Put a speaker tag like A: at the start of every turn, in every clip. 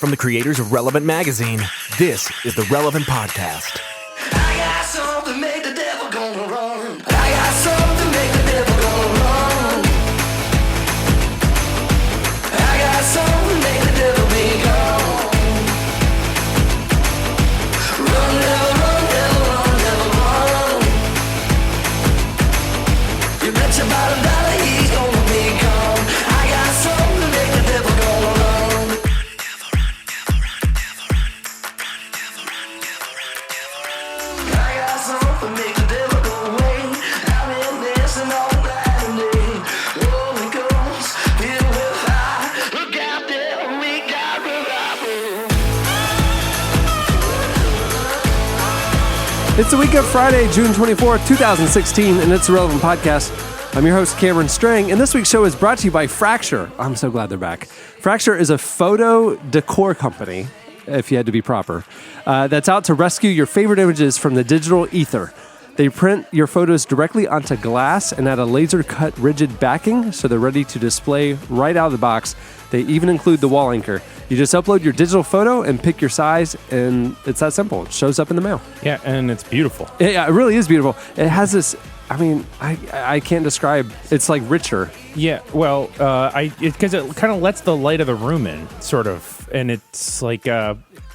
A: From the creators of Relevant Magazine, this is the Relevant Podcast.
B: I got something make the devil gonna run. I got something make the devil gonna run. I got something make the devil be gone. Run, devil, run, devil, run, devil, run. You bet your bottom dollar he's gonna be gone. I got something make the devil gonna run.
C: It's the week of Friday, June 24th, 2016, and it's the Relevant Podcast. I'm your host, Cameron Strang, and this week's show is brought to you by Fracture. I'm so glad they're back. Fracture is a photo decor company, if you had to be proper, that's out to rescue your favorite images from the digital ether. They print your photos directly onto glass and add a laser-cut rigid backing, so they're ready to display right out of the box. They even include the wall anchor. You just upload your digital photo and pick your size, and it's that simple. It shows up in the mail.
D: Yeah, and it's beautiful.
C: Yeah, it really is beautiful. It has this, I can't describe, it's like richer.
D: Yeah, well, because it kind of lets the light of the room in, sort of, and it's like,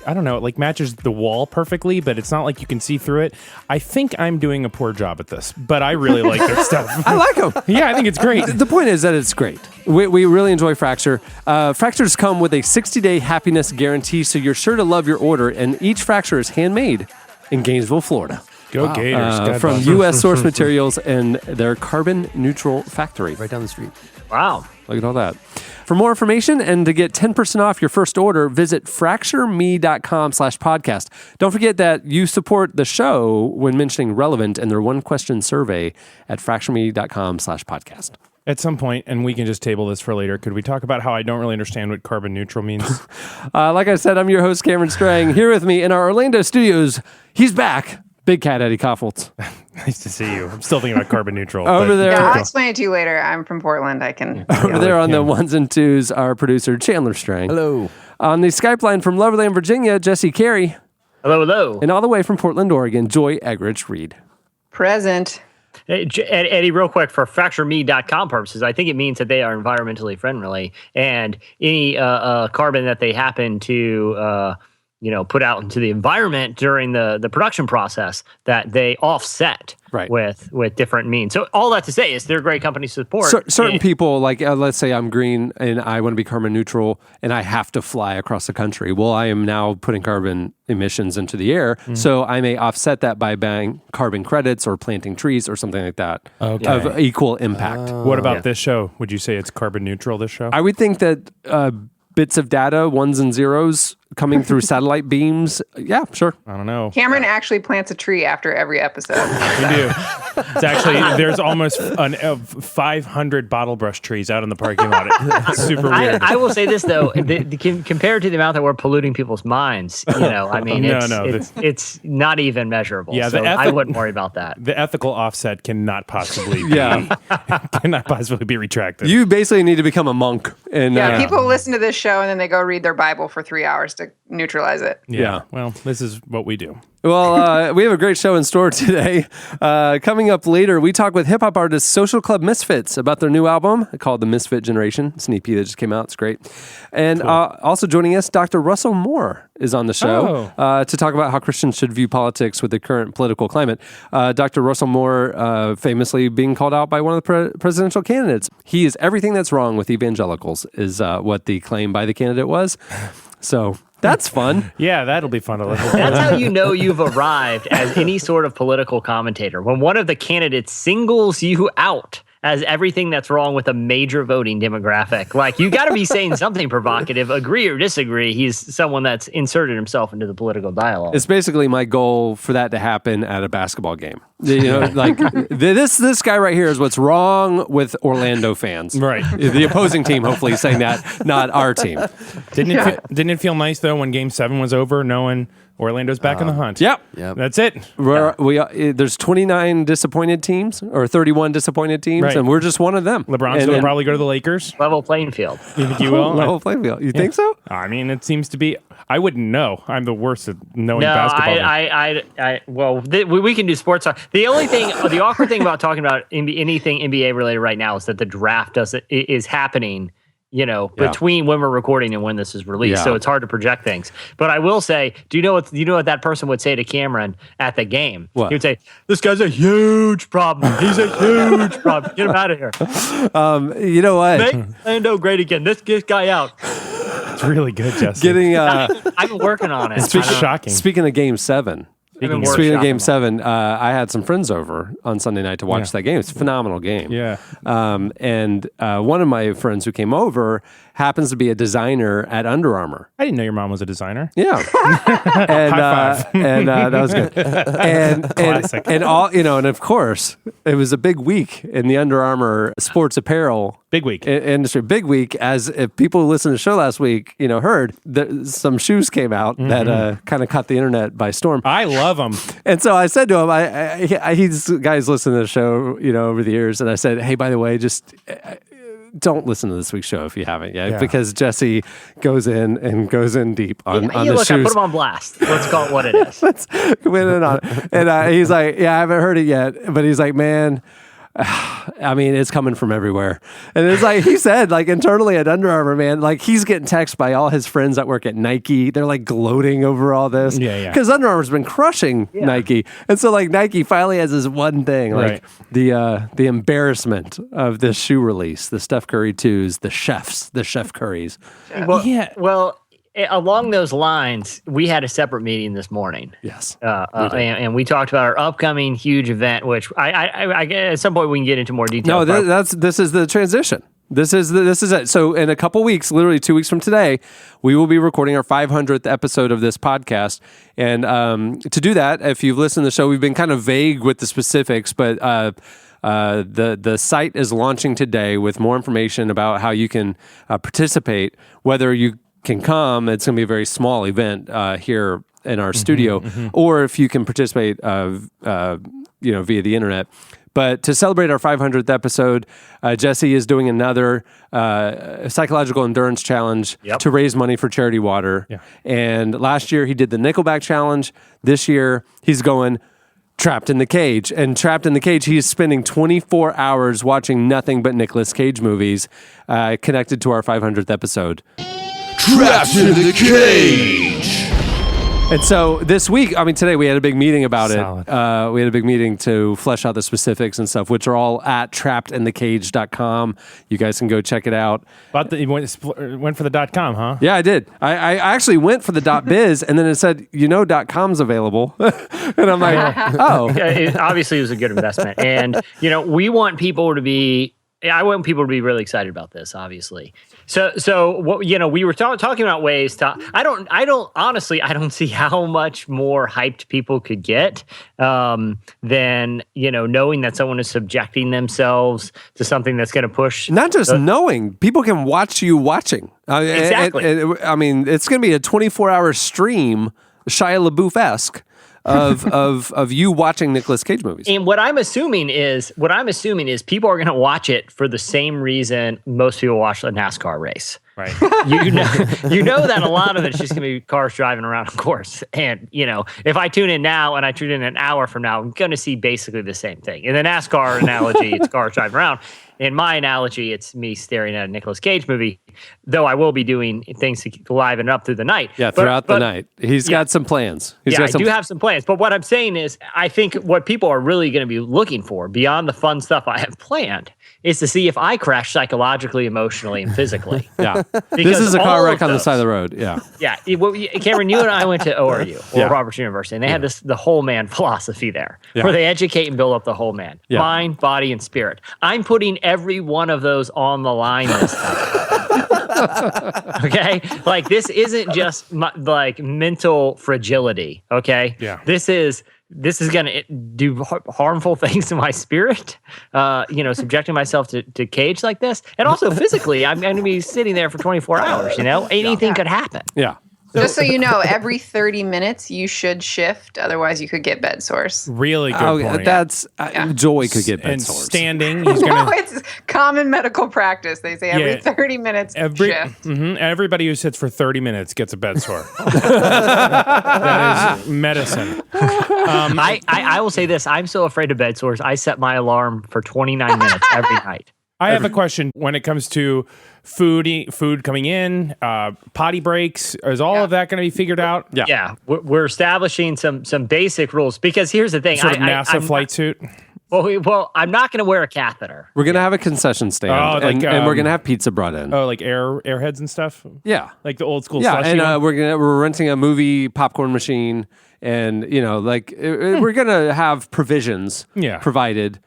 D: I don't know, it like matches the wall perfectly, but it's not like you can see through it. I think I'm doing a poor job at this, but I really like their stuff.
C: I like them.
D: Yeah, I think it's great.
C: The point is that it's great. We really enjoy Fracture. Fractures come with a 60-day happiness guarantee, so you're sure to love your order, and each Fracture is handmade in Gainesville, Florida.
D: Go Gators.
C: From U.S. source materials and their carbon-neutral factory.
E: Right down the street.
F: Wow.
C: Look at all that. For more information and to get 10% off your first order, visit fractureme.com/podcast. Don't forget that you support the show when mentioning Relevant and their one-question survey at fractureme.com/podcast.
D: At some point, and we can just table this for later, could we talk about how I don't really understand what carbon neutral means?
C: Like I said, I'm your host, Cameron Strang. Here with me in our Orlando studios, he's back. Big Cat Eddie Koffoltz.
D: Nice to see you. I'm still thinking about carbon neutral.
C: Over there.
G: Yeah, I'll explain it to you later. I'm from Portland. I can.
C: Over there on the ones and twos, our producer, Chandler Strang.
E: Hello.
C: On the Skype line from Loverland, Virginia, Jesse Carey.
F: Hello, hello.
C: And all the way from Portland, Oregon, Joy Eggerich Reed.
G: Present.
F: Hey, Eddie, real quick, for fractureme.com purposes, I think it means that they are environmentally friendly, and any carbon that they happen to put out into the environment during the production process, that they offset with different means. So all that to say is they're a great company to support.
C: Certain people, like let's say I'm green and I want to be carbon neutral and I have to fly across the country. Well, I am now putting carbon emissions into the air, so I may offset that by buying carbon credits or planting trees or something like that of equal impact.
D: What about this show? Would you say it's carbon neutral, this show?
C: I would think that bits of data, ones and zeros, coming through satellite beams. Yeah, sure.
D: I don't know.
G: Cameron actually plants a tree after every episode.
D: We do. It's actually, there's almost 500 bottle brush trees out in the parking lot. It's super weird.
F: I will say this, though, compared to the amount that we're polluting people's minds, it's not even measurable. Yeah, so I wouldn't worry about that.
D: The ethical offset cannot possibly be retracted.
C: You basically need to become a monk. And
G: people listen to this show and then they go read their Bible for 3 hours to neutralize it.
D: Yeah. Well, this is what we do.
C: Well, we have a great show in store today. Coming up later, we talk with hip-hop artist Social Club Misfits about their new album called The Misfit Generation. It's an EP that just came out. It's great. And cool. Also joining us, Dr. Russell Moore is on the show to talk about how Christians should view politics with the current political climate. Dr. Russell Moore famously being called out by one of the presidential candidates. He is everything that's wrong with evangelicals is what the claim by the candidate was. So that's fun.
D: Yeah, that'll be fun to listen to.
F: That's how you know you've arrived as any sort of political commentator. When one of the candidates singles you out as everything that's wrong with a major voting demographic. Like, you got to be saying something provocative, agree or disagree. He's someone that's inserted himself into the political dialogue.
C: It's basically my goal for that to happen at a basketball game. Like this guy right here is what's wrong with Orlando fans.
D: Right.
C: The opposing team, hopefully, saying that, not our team.
D: Didn't it feel nice, though, when Game 7 was over, knowing Orlando's back in the hunt.
C: Yep.
D: That's it.
C: There's 29 disappointed teams or 31 disappointed teams,
D: Right.
C: and we're just one of them.
D: LeBron's going to probably go to the Lakers.
F: Level playing field.
D: You think you will?
C: Level playing field. You think so?
D: I mean, it seems to be. I wouldn't know. I'm the worst at knowing
F: No,
D: basketball.
F: we can do sports talk. The only thing, the awkward thing about talking about anything NBA related right now is that the draft is happening, between when we're recording and when this is released.
C: Yeah.
F: So it's hard to project things. But I will say, do you know what that person would say to Cameron at the game?
C: What?
F: He would say, "This guy's a huge problem. He's a huge problem. Get him out of here.
C: You know what?
F: Make Orlando great again. This guy out."
D: It's really good, Justin.
C: Getting
F: I've been working on it.
D: it's shocking.
C: speaking of Game 7.
F: Even
C: Speaking of
F: worse,
C: Game
F: shocking.
C: 7, I had some friends over on Sunday night to watch that game. It's a phenomenal game.
D: Yeah.
C: And one of my friends who came over happens to be a designer at Under Armour.
D: I didn't know your mom was a designer.
C: Yeah. And,
D: High five.
C: and that was good. And
D: Classic.
C: and all, and of course, it was a big week in the Under Armour sports apparel
D: Big week.
C: industry. Big week, as if people who listened to the show last week, heard that some shoes came out that kind of caught the internet by storm.
D: I love them.
C: And so I said to him, he's guys listen to the show, over the years, and I said, hey, by the way, just don't listen to this week's show if you haven't yet,
D: Yeah.
C: because Jesse goes in deep on the
F: Look, I
C: shoes.
F: put him on blast. Let's call it what it is.
C: Went in on it. And he's like, yeah, I haven't heard it yet, but he's like, man, I mean, it's coming from everywhere. And it's like he said, like internally at Under Armour, man, like he's getting texts by all his friends that work at Nike. They're like gloating over all this.
D: Yeah.
C: Because Under Armour's been crushing Nike. And so like Nike finally has this one thing, like the embarrassment of this shoe release, the Steph Curry 2s, the Chef Currys.
F: Well, along those lines, we had a separate meeting this morning.
C: Yes.
F: And we talked about our upcoming huge event, which I at some point we can get into more detail.
C: No, this is the transition. This is it. So in a couple weeks, literally 2 weeks from today, we will be recording our 500th episode of this podcast. And to do that, if you've listened to the show, we've been kind of vague with the specifics, but the site is launching today with more information about how you can participate, whether you can come. It's going to be a very small event here in our studio, or if you can participate, via the internet. But to celebrate our 500th episode, Jesse is doing another psychological endurance challenge to raise money for Charity Water.
D: Yeah.
C: And last year he did the Nickelback challenge. This year he's going Trapped in the Cage. And Trapped in the Cage, he is spending 24 hours watching nothing but Nicolas Cage movies, connected to our 500th episode.
E: Trapped in the Cage.
C: And so this week, today we had a big meeting about
D: Solid.
C: it. We had a big meeting to flesh out the specifics and stuff, which are all at trappedinthecage.com. You guys can go check it out.
D: But you went for the .com, huh?
C: Yeah, I did. I actually went for the .biz, and then it said, .com's available. And I'm like, oh.
F: Obviously, it was a good investment, and we want people to be. I want people to be really excited about this, obviously. So what we were talking about ways to. I don't see how much more hyped people could get than knowing that someone is subjecting themselves to something that's going to push.
C: Not just knowing, people can watch you watching.
F: Exactly.
C: It's going to be a 24-hour stream, Shia LaBeouf-esque. Of you watching Nicolas Cage movies.
F: And what I'm assuming is people are going to watch it for the same reason most people watch a NASCAR race.
D: Right.
F: You know that a lot of it's just going to be cars driving around a course. And, if I tune in now and I tune in an hour from now, I'm going to see basically the same thing. In the NASCAR analogy, it's cars driving around. In my analogy, it's me staring at a Nicolas Cage movie, though I will be doing things to liven it up through the night.
C: Yeah, throughout the night. He's got some plans.
F: I do have some plans. But what I'm saying is, I think what people are really going to be looking for, beyond the fun stuff I have planned, is to see if I crash psychologically, emotionally, and physically.
C: Yeah. This is a car wreck on the side of the road. Yeah.
F: Yeah. Cameron, you and I went to ORU, or Roberts University, and they had the whole man philosophy there, where they educate and build up the whole man.
C: Yeah.
F: Mind, body, and spirit. I'm putting every one of those on the line this time. Okay? Like, this isn't just mental fragility. Okay?
D: Yeah.
F: This is going to do harmful things to my spirit, subjecting myself to cage like this. And also physically, I'm going to be sitting there for 24 hours, anything could happen.
C: Yeah.
G: Just so you know, every 30 minutes you should shift, otherwise you could get bed sores.
D: Really good point.
C: That's Joy could get bed
D: and
C: sores.
D: standing, he's
G: No,
D: gonna.
G: it's common medical practice. They say every 30 minutes shift.
D: Everybody who sits for 30 minutes gets a bed sore. That is medicine.
F: I will say this. I'm so afraid of bed sores. I set my alarm for 29 minutes every night.
D: I have a question when it comes to food coming in, potty breaks. Is all of that going to be figured out?
F: Yeah. We're establishing some basic rules because here's the thing.
D: Sort of NASA flight suit.
F: Well, I'm not going to wear a catheter.
C: We're gonna have a concession stand, and we're gonna have pizza brought in.
D: Oh, like airheads and stuff.
C: Yeah,
D: like the old school.
C: Yeah,
D: slushy
C: and
D: one?
C: we're renting a movie popcorn machine, and we're gonna have provisions provided.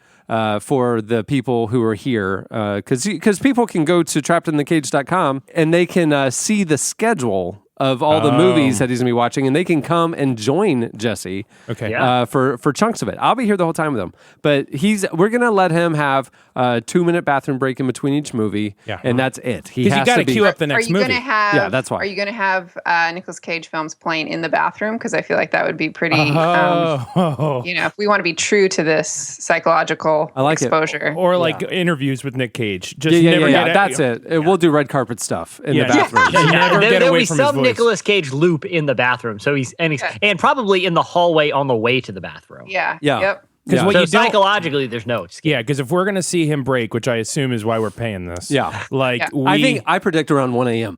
C: For the people who are here, because people can go to trappedinthecage.com and they can see the schedule of all the movies that he's going to be watching, and they can come and join Jesse for chunks of it. I'll be here the whole time with him. But we're going to let him have a 2-minute bathroom break in between each movie, and that's it.
D: Because you got to queue up the next movie.
C: That's why.
G: Are you going to have Nicolas Cage films playing in the bathroom? Because I feel like that would be pretty, if we want to be true to this psychological exposure.
D: Or like interviews with Nick Cage. Just
C: that's it. We'll do red carpet stuff in the bathroom.
D: Never get away from his voice.
F: Nicolas Cage loop in the bathroom, so and probably in the hallway on the way to the bathroom.
G: Yep.
F: Because psychologically, there's no escape.
D: Yeah, because if we're going to see him break, which I assume is why we're paying this.
C: I predict around 1 a.m.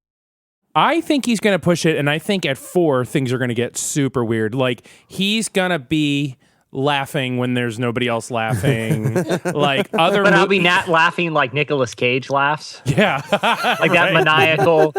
D: I think he's going to push it, and I think at 4 things are going to get super weird. Like he's going to be laughing when there's nobody else laughing. But
F: I'll be not laughing like Nicolas Cage laughs.
D: Yeah.
F: Like that maniacal,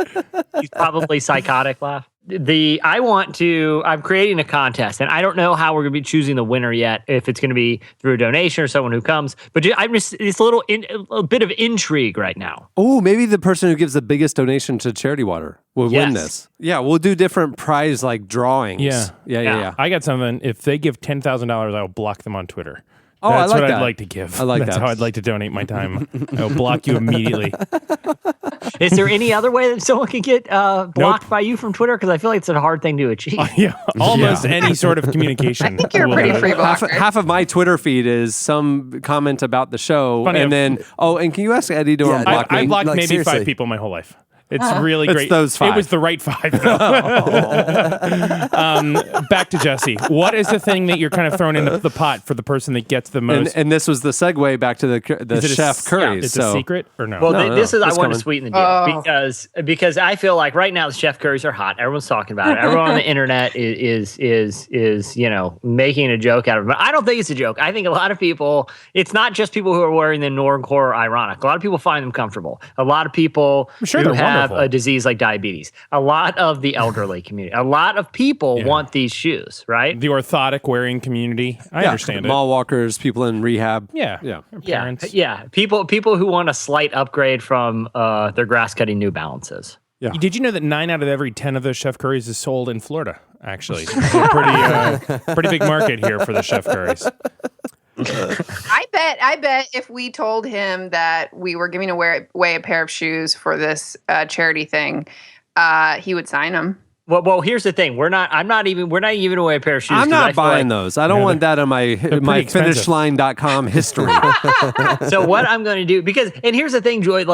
F: he's probably psychotic laugh. I'm creating a contest, and I don't know how we're going to be choosing the winner yet, if it's going to be through a donation or someone who comes, but it's a bit of intrigue right now.
C: Oh, maybe the person who gives the biggest donation to Charity Water will win this. Yeah, we'll do different prize drawings. Yeah.
D: I got something. If they give $10,000, I'll block them on Twitter.
C: Oh,
D: That's
C: I like
D: what
C: that.
D: I'd like to give.
C: I like
D: That's
C: that.
D: how I'd like to donate my time. I'll block you immediately.
F: Is there any other way that someone can get blocked by you from Twitter? Because I feel like it's a hard thing to achieve.
D: Almost any sort of communication.
G: I think you're a pretty free blocker.
C: Half of my Twitter feed is some comment about the show, and can you ask Eddie to unblock me?
D: I blocked maybe 5 people my whole life. It's really great.
C: It's those 5.
D: It was the right 5, though. Back to Jesse. What is the thing that you're kind of throwing into the pot for the person that gets the most?
C: And this was the segue back to the chef curries.
D: It's a secret or no?
F: Well, this is I want to sweeten the deal because I feel like right now the chef curries are hot. Everyone's talking about it. Everyone on the internet is making a joke out of it. But I don't think it's a joke. I think a lot of people. It's not just people who are wearing them normcore ironic. A lot of people find them comfortable. A lot of people who have a disease like diabetes. A lot of the elderly community. A lot of people want these shoes, right?
D: The orthotic wearing community. I understand it.
C: Mall walkers, people in rehab.
D: Parents.
F: People who want a slight upgrade from their grass cutting New Balances.
C: Yeah.
D: Did you know that 9 out of every 10 of those chef curries is sold in Florida? Actually, it's a pretty big market here for the chef curries.
G: I bet if we told him that we were giving away a pair of shoes for this charity thing, he would sign them.
F: Well, here's the thing. We're not giving away a pair of shoes.
C: I'm not buying those. I don't want that on my finishline.com history.
F: So what I'm going to do, and here's the thing, Joy,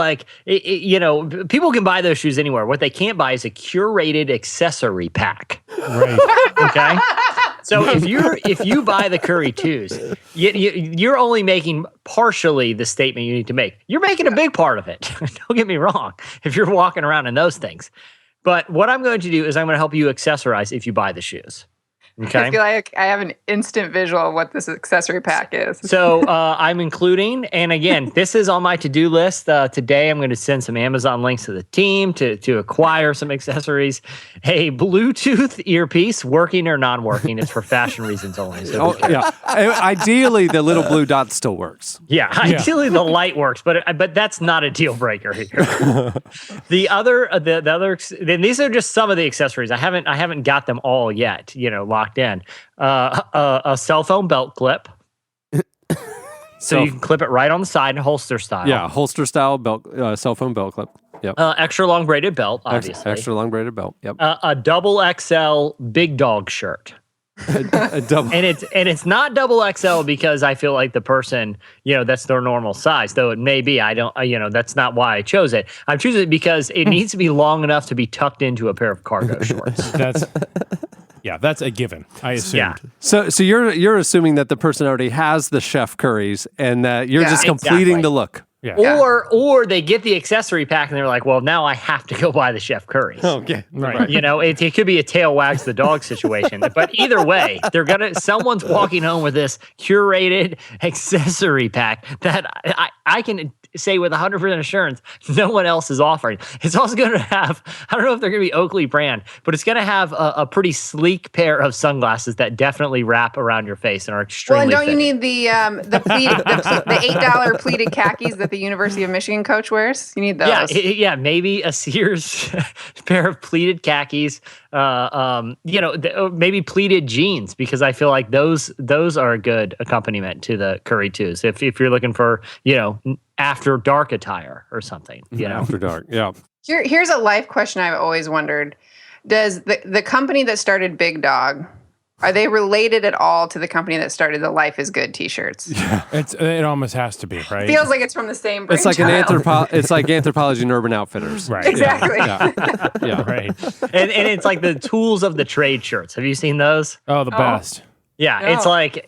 F: people can buy those shoes anywhere. What they can't buy is a curated accessory pack.
D: Right.
F: Okay. So if you buy the Curry 2s, you're only making partially the statement you need to make. You're making a big part of it. Don't get me wrong. If you're walking around in those things. But what I'm going to do is I'm going to help you accessorize if you buy the shoes. Okay.
G: I feel like I have an instant visual of what this accessory pack is.
F: So I'm including, and again, this is on my to-do list. Today I'm going to send some Amazon links to the team to acquire some accessories. A Bluetooth earpiece, working or non-working. It's for fashion reasons only. So
C: Ideally, the little blue dot still works.
F: Yeah, ideally the light works, but that's not a deal breaker here. the other, then these are just some of the accessories. I haven't got them all yet. Locked in. A cell phone belt clip. So you can clip it right on the side, holster style.
C: Yeah, holster style belt, cell phone belt clip. Yep.
F: Extra long braided belt, obviously.
C: Extra long braided belt. Yep.
F: A double XL big dog shirt.
C: a double.
F: And it's not double XL because I feel like the person, that's their normal size, though it may be. I don't, that's not why I chose it. I'm choosing it because it needs to be long enough to be tucked into a pair of cargo shorts.
D: That's a given. I assumed.
F: Yeah.
C: So you're assuming that the person already has the chef curries and that you're just completing the look.
D: Yeah.
F: Or they get the accessory pack and they're like, well, now I have to go buy the chef curries.
C: Okay.
D: Right.
F: It could be a tail wags the dog situation. But either way, someone's walking home with this curated accessory pack that I can say with 100% assurance no one else is offering. It's also going to have, I don't know if they're going to be Oakley brand, but it's going to have a pretty sleek pair of sunglasses that definitely wrap around your face and are extremely
G: Well, and don't
F: fitting.
G: you need the $8 pleated khakis that the University of Michigan coach wears? You need those.
F: Yeah, maybe a Sears pair of pleated khakis, maybe pleated jeans, because I feel like those are a good accompaniment to the Curry twos. If you're looking for, after dark attire or something,
C: After dark, yeah.
G: Here's a life question I've always wondered. Does the company that started Big Dog, are they related at all to the company that started the Life is Good t-shirts?
C: Yeah.
D: It almost has to be, right?
G: Feels like it's from the same
C: It's
G: brainchild.
C: like it's like Anthropology and Urban Outfitters.
D: Right.
G: Exactly.
C: Yeah.
D: Right.
F: and it's like the tools of the trade shirts. Have you seen those?
D: Oh, the best.
F: Yeah,
G: Yeah.
F: it's like,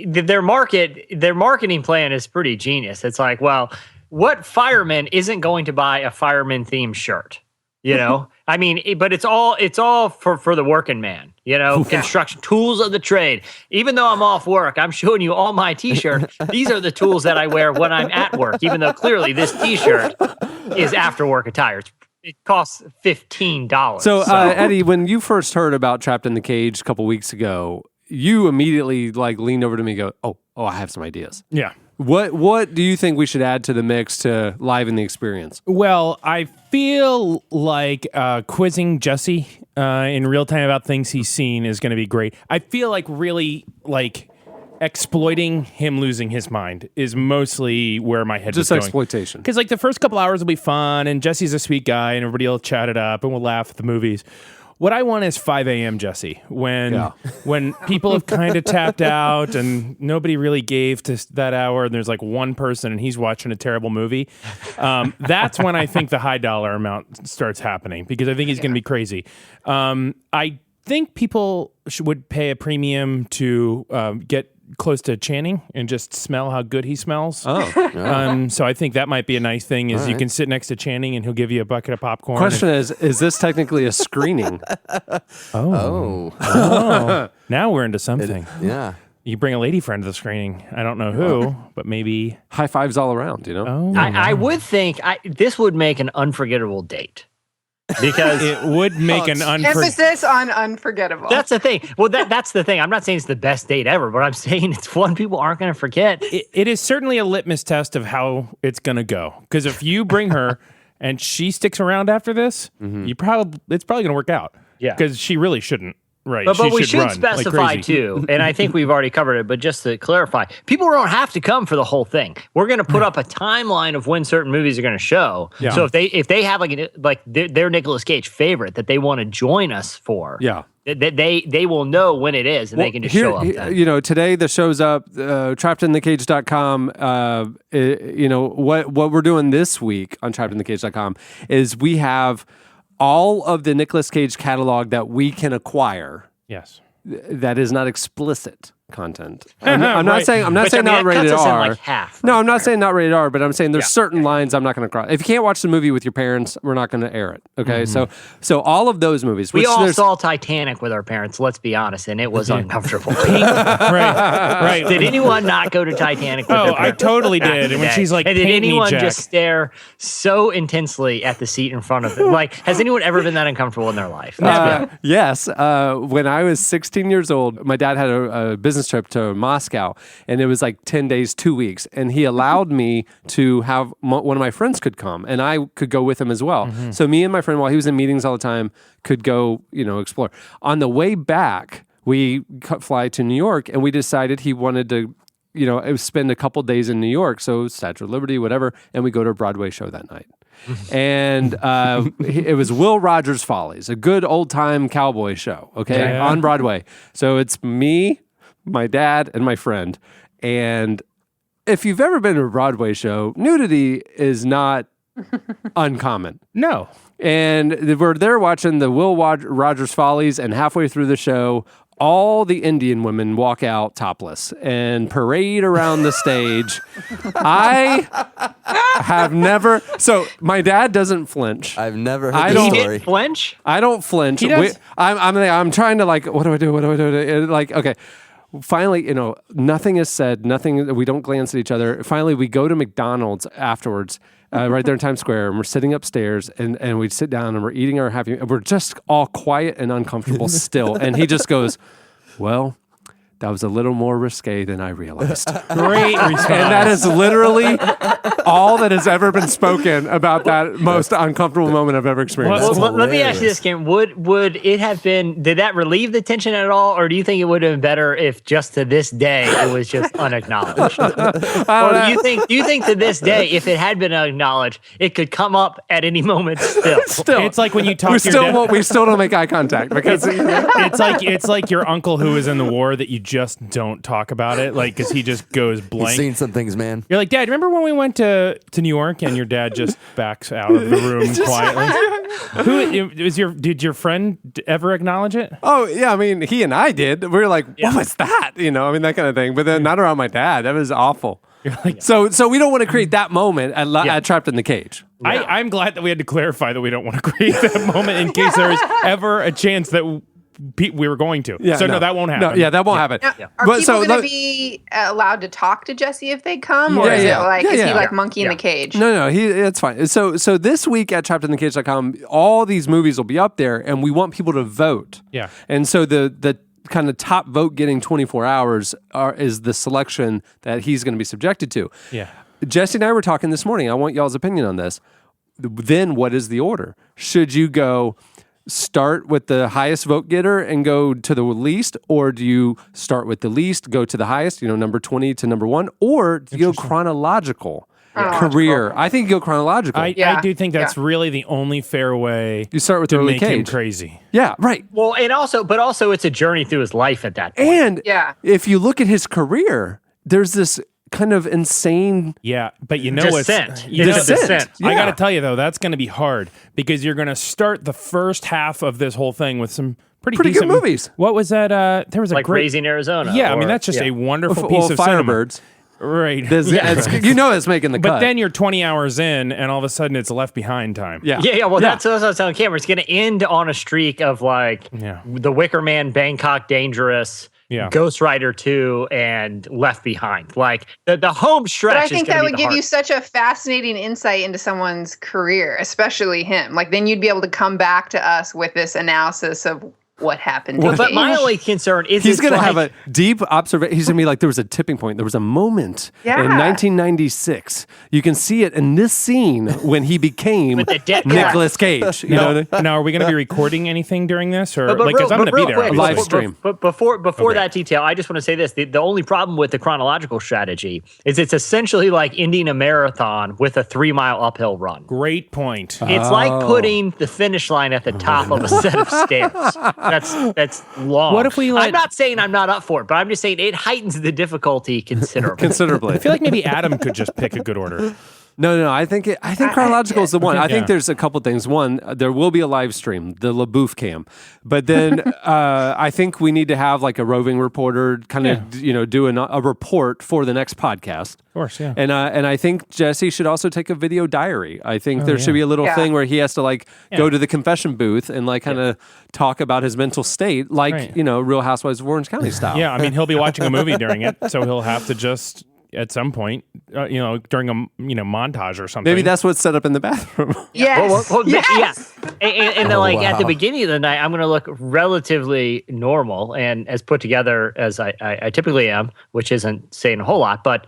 F: their marketing plan is pretty genius. It's like, well, what fireman isn't going to buy a fireman themed shirt? I mean, but it's all for the working man, construction tools of the trade. Even though I'm off work, I'm showing you all my t-shirt. These are the tools that I wear when I'm at work, even though clearly this t-shirt is after work attire. It costs $15.
C: So, Eddie, when you first heard about Trapped in the Cage a couple weeks ago, you immediately leaned over to me and go, oh, I have some ideas.
D: Yeah.
C: What do you think we should add to the mix to liven the experience?
D: Well, I feel like quizzing Jesse in real time about things he's seen is going to be great. I feel like really exploiting him losing his mind is mostly where my head
C: Just
D: was going.
C: exploitation.
D: Because the first couple hours will be fun, and Jesse's a sweet guy, and everybody will chat it up, and we'll laugh at the movies. What I want is 5 a.m. Jesse, when people have kind of tapped out and nobody really gave to that hour, and there's one person and he's watching a terrible movie. That's when I think the high dollar amount starts happening, because I think he's going to be crazy. I think people would pay a premium to get close to Channing and just smell how good he smells.
C: Oh.
D: So I think that might be a nice thing, is you can sit next to Channing and he'll give you a bucket of popcorn.
C: Question is this technically a screening?
D: Oh. Now we're into something.
E: Yeah.
D: You bring a lady friend to the screening. I don't know who, but maybe.
C: High fives all around,
D: Oh,
F: I would think this would make an unforgettable date. Because
D: it would make an
G: Emphasis on unforgettable.
F: that's the thing. Well, that's the thing. I'm not saying it's the best date ever, but I'm saying it's one people aren't going to forget.
D: It is certainly a litmus test of how it's going to go. Because if you bring her and she sticks around after this, it's probably going to work out.
F: Yeah.
D: Because she really shouldn't. Right.
F: But we should
D: run
F: specify
D: like
F: too, and I think we've already covered it, but just to clarify, people don't have to come for the whole thing. We're going to put up a timeline of when certain movies are going to show.
C: Yeah.
F: So if they have their Nicolas Cage favorite that they want to join us for, they will know when it is, and they can just show up then.
C: Today the show's up, trappedinthecage.com. What we're doing this week on trappedinthecage.com is we have all of the Nicolas Cage catalog that we can acquire.
D: Yes.
C: That is not explicit content. I'm not
F: Right.
C: saying
F: Which,
C: not
F: that
C: rated
F: cuts us in
C: R.
F: half.
C: No, I'm not saying not rated R, but I'm saying there's
F: Yeah.
C: certain lines I'm not going to cross. If you can't watch the movie with your parents, we're not going to air it. Okay, so all of those movies.
F: We
C: which
F: all
C: there's-
F: saw Titanic with our parents, let's be honest, and it was uncomfortable.
D: Right.
F: Did anyone not go to Titanic with their
D: Oh, I
F: parents?
D: totally
F: back
D: did.
F: in the
D: And when
F: day?
D: she's like,
F: and did
D: "Paint me,
F: anyone
D: Jack."
F: just stare so intensely at the seat in front of them? Like, has anyone ever been that uncomfortable in their life?
C: Yes. When I was 16 years old, my dad had a business trip to Moscow, and it was like 10 days, 2 weeks. And he allowed me to have one of my friends could come, and I could go with him as well. So me and my friend, while he was in meetings all the time, could go, explore. On the way back, we fly to New York, and we decided he wanted to spend a couple days in New York, so Statue of Liberty, whatever, and we go to a Broadway show that night. And it was Will Rogers Follies, a good old-time cowboy show, on Broadway. So it's me, my dad, and my friend. And if you've ever been to a Broadway show, nudity is not uncommon.
D: No.
C: And we're there watching the Will Rogers Follies, and halfway through the show, all the Indian women walk out topless and parade around the stage. I have never. So my dad doesn't flinch.
H: I've never heard this story.
F: Flinch?
C: I don't flinch.
D: He does?
C: I'm trying to what do I do? What do I do? And okay. Finally, nothing is said. Nothing. We don't glance at each other. Finally, we go to McDonald's afterwards. Right there in Times Square, and we're sitting upstairs, and we sit down and we're eating our happy. We're just all quiet and uncomfortable still, and he just goes, "Well, that was a little more risque than I realized."
D: Great response.
C: And that is literally all that has ever been spoken about that most uncomfortable moment I've ever experienced.
F: Well, let me ask you this, Kim. Would it have been, did that relieve the tension at all? Or do you think it would have been better if just to this day it was just unacknowledged? Or do you think to this day, if it had been acknowledged, it could come up at any moment still?
D: It's like when you talk to your dad.
C: We still don't make eye contact because
D: it's like your uncle who was in the war that you just don't talk about it, like, because he just goes blank.
H: He's seen some things, man.
D: You're like, Dad, remember when we went to New York, and your dad just backs out of the room quietly? Did your friend ever acknowledge it?
C: Oh yeah, I mean, he and I did. We were like, what was that? That kind of thing. But then not around my dad. That was awful. So we don't want to create that moment at Trapped in the Cage.
D: Yeah. I'm glad that we had to clarify that we don't want to create that moment in case there is ever a chance that we were going to. Yeah, no, that won't happen.
C: No, that won't happen.
G: Now, are people going to be allowed to talk to Jesse if they come? Or is he monkey in the cage?
C: No, it's fine. So this week at trappedinthecage.com, all these movies will be up there, and we want people to vote.
D: Yeah.
C: And so the kind of top vote getting 24 hours is the selection that he's going to be subjected to.
D: Yeah.
C: Jesse and I were talking this morning. I want y'all's opinion on this. Then what is the order? Should you go start with the highest vote getter and go to the least, or do you start with the least, go to the highest, number 20 to number 1, or do you go chronological career? I think you go chronological.
D: I do think that's really the only fair way.
C: You start with
D: to
C: early
D: make
C: Cage.
D: Him crazy.
C: Yeah, right.
F: Well, and also it's a journey through his life at that point.
C: And if you look at his career, there's this kind of insane
D: but
F: descent.
C: Descent. Yeah.
D: I got to tell you though, that's going to be hard because you're going to start the first half of this whole thing with some pretty
C: good movies.
D: What was that? There was a
F: like
D: great
F: Raising Arizona.
D: Yeah, I mean that's just a wonderful piece of
C: Firebirds.
D: Cinema. Right.
C: It's making the cut.
D: But then you're 20 hours in, and all of a sudden it's Left Behind time.
F: Yeah. Well, that's what I was telling Cameron. It's going to end on a streak of The Wicker Man, Bangkok Dangerous, Ghost Rider 2, and Left Behind. Like the home stretch.
G: But I think that would give you such a fascinating insight into someone's career, especially him. Like then you'd be able to come back to us with this analysis of what happened.
F: But my only concern is
C: he's going to have a deep observation. He's going to be like, there was a tipping point. There was a moment in 1996. You can see it in this scene when he became Nicolas Cage.
D: Now, are we going to be recording anything during this, or because I'm going to be there?
C: Live stream.
F: But before that detail, I just want to say this: the only problem with the chronological strategy is it's essentially like ending a marathon with a 3-mile uphill run.
D: Great point.
F: It's like putting the finish line at the top of a set of stairs. That's long.
D: What if we
F: I'm not saying I'm not up for it, but I'm just saying it heightens the difficulty considerably.
D: I feel like maybe Adam could just pick a good order.
C: No. I think chronological is the one. I think there's a couple things. One, there will be a live stream, the LaBouffe cam. But then I think we need to have like a roving reporter kind of do a report for the next podcast.
D: Of course, yeah.
C: And I think Jesse should also take a video diary. I think there should be a little thing where he has to go to the confession booth and kind of talk about his mental state, Real Housewives of Orange County style.
D: Yeah, I mean he'll be watching a movie during it, so he'll have to just. At some point, during a montage or something.
C: Maybe that's what's set up in the bathroom.
G: Yes.
F: Yes. And then at the beginning of the night, I'm going to look relatively normal and as put together as I typically am, which isn't saying a whole lot. But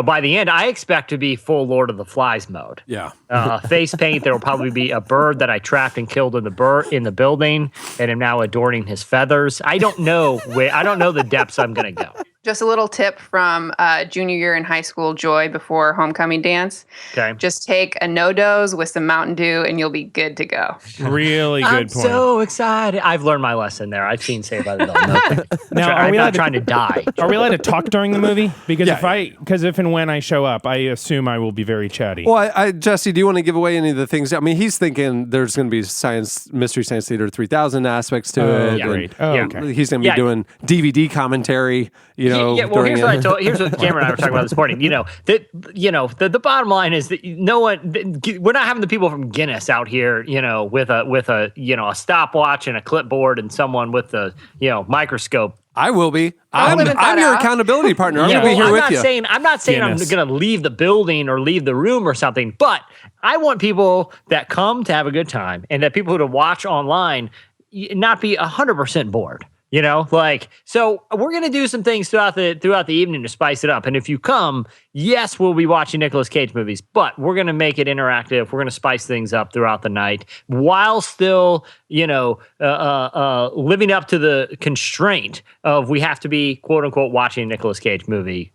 F: by the end, I expect to be full Lord of the Flies mode.
C: Yeah.
F: Face paint. There will probably be a bird that I trapped and killed in the building, and am now adorning his feathers. I don't know the depths I'm going to go.
G: Just a little tip from junior year in high school, Joy, before homecoming dance.
F: Okay.
G: Just take a no-dose with some Mountain Dew and you'll be good to go.
D: Really good
F: I'm
D: point.
F: so excited. I've learned my lesson there. I've seen Saved by the Bell. No,
D: Now, are
F: I'm
D: we
F: not
D: allowed to-
F: trying to die.
D: Are we allowed to talk during the movie? Because
C: Yeah.
D: if and when I show up, I assume I will be very chatty.
C: Well, Jesse, do you want to give away any of the things? I mean, he's thinking there's going to be Mystery Science Theater 3000 aspects to it.
F: yeah.
D: Great. Oh,
F: Yeah.
D: okay.
C: He's going to be
F: Yeah.
C: doing DVD commentary,
F: Yeah, well, here's what Cameron and I were talking about this morning. The bottom line is that we're not having the people from Guinness out here, with a stopwatch and a clipboard and someone with the microscope.
C: I will be.
G: I'll limit that
C: I'm your
G: out.
C: accountability partner. I'm
F: Yeah,
C: going to be here
F: I'm
C: with
F: not
C: you.
F: saying I'm not saying
D: Guinness.
F: I'm going to leave the building or leave the room or something, but I want people that come to have a good time and that people who watch online not be 100% bored. So we're going to do some things throughout the evening to spice it up. And if you come, yes, we'll be watching Nicolas Cage movies, but we're going to make it interactive. We're going to spice things up throughout the night while still, living up to the constraint of we have to be quote unquote watching a Nicolas Cage movie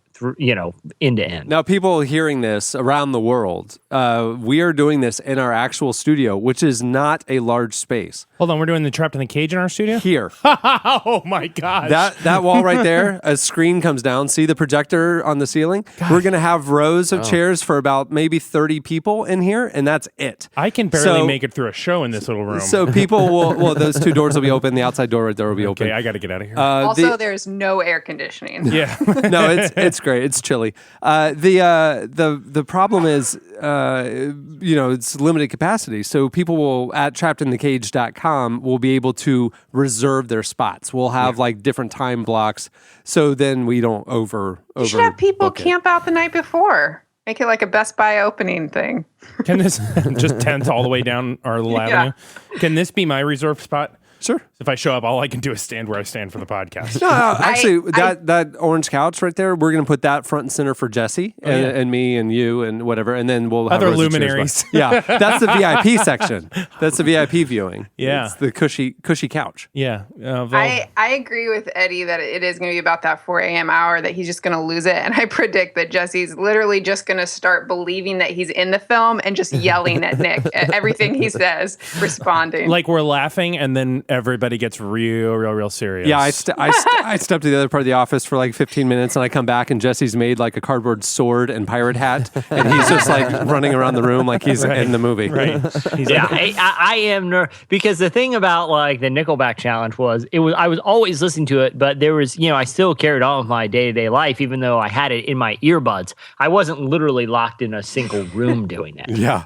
F: end to end.
C: Now, people hearing this around the world, we are doing this in our actual studio, which is not a large space.
D: Hold on, we're doing the Trapped in the Cage in our studio?
C: Here.
D: Oh my gosh.
C: That wall right there, a screen comes down. See the projector on the ceiling? We're going to have rows of chairs for about maybe 30 people in here, and that's it.
D: I can barely make it through a show in this little room.
C: So people will, those two doors will be open. The outside door right there will be open.
D: Okay, I got to get out of here.
G: Also, there's no air conditioning.
D: yeah.
C: No, it's great. It's chilly. The problem is, it's limited capacity. So people will at trappedinthecage.com will be able to reserve their spots. We'll have like different time blocks. So then we don't over.
G: You should have people
C: book it.
G: camp out the night before. Make it like a Best Buy opening thing.
D: Can this just tents all the way down our little avenue? Can this be my reserve spot?
C: Sure.
D: If I show up, all I can do is stand where I stand for the podcast.
C: No, actually, that orange couch right there, we're going to put that front and center for Jesse and me and you and whatever, and then we'll have
D: Other
C: rows of chairs
D: luminaries.
C: behind. Yeah, that's the VIP section. That's the VIP viewing.
D: Yeah.
C: It's the cushy couch.
D: Yeah.
G: I agree with Eddie that it is going to be about that 4 a.m. hour that he's just going to lose it. And I predict that Jesse's literally just going to start believing that he's in the film and just yelling at Nick at everything he says, responding.
D: like we're laughing and then everybody gets real serious.
C: Yeah, I stepped to the other part of the office for like 15 minutes, and I come back, and Jesse's made like a cardboard sword and pirate hat, and he's just like running around the room like he's in the movie.
D: Right.
F: Yeah, I am because the thing about like the Nickelback challenge was I was always listening to it, but there was I still carried on with my day-to-day life even though I had it in my earbuds. I wasn't literally locked in a single room doing it.
C: Yeah.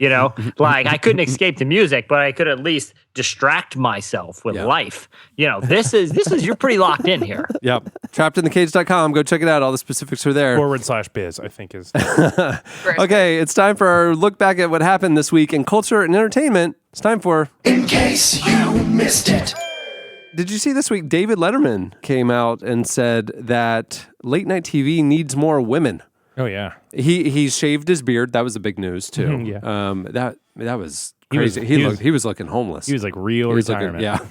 F: Like I couldn't escape the music, but I could at least distract myself with life. This is you're pretty locked in here.
C: Yep. Trappedinthecage.com. Go check it out. All the specifics are there.
D: /biz, I think is.
C: Okay, it's time for our look back at what happened this week in culture and entertainment. It's time for
E: In case you missed it.
C: Did you see this week David Letterman came out and said that late night TV needs more women?
D: Oh yeah.
C: He shaved his beard. That was the big news too.
D: Yeah.
C: That was crazy. He was looking homeless.
D: He was like real
C: He was
D: retirement.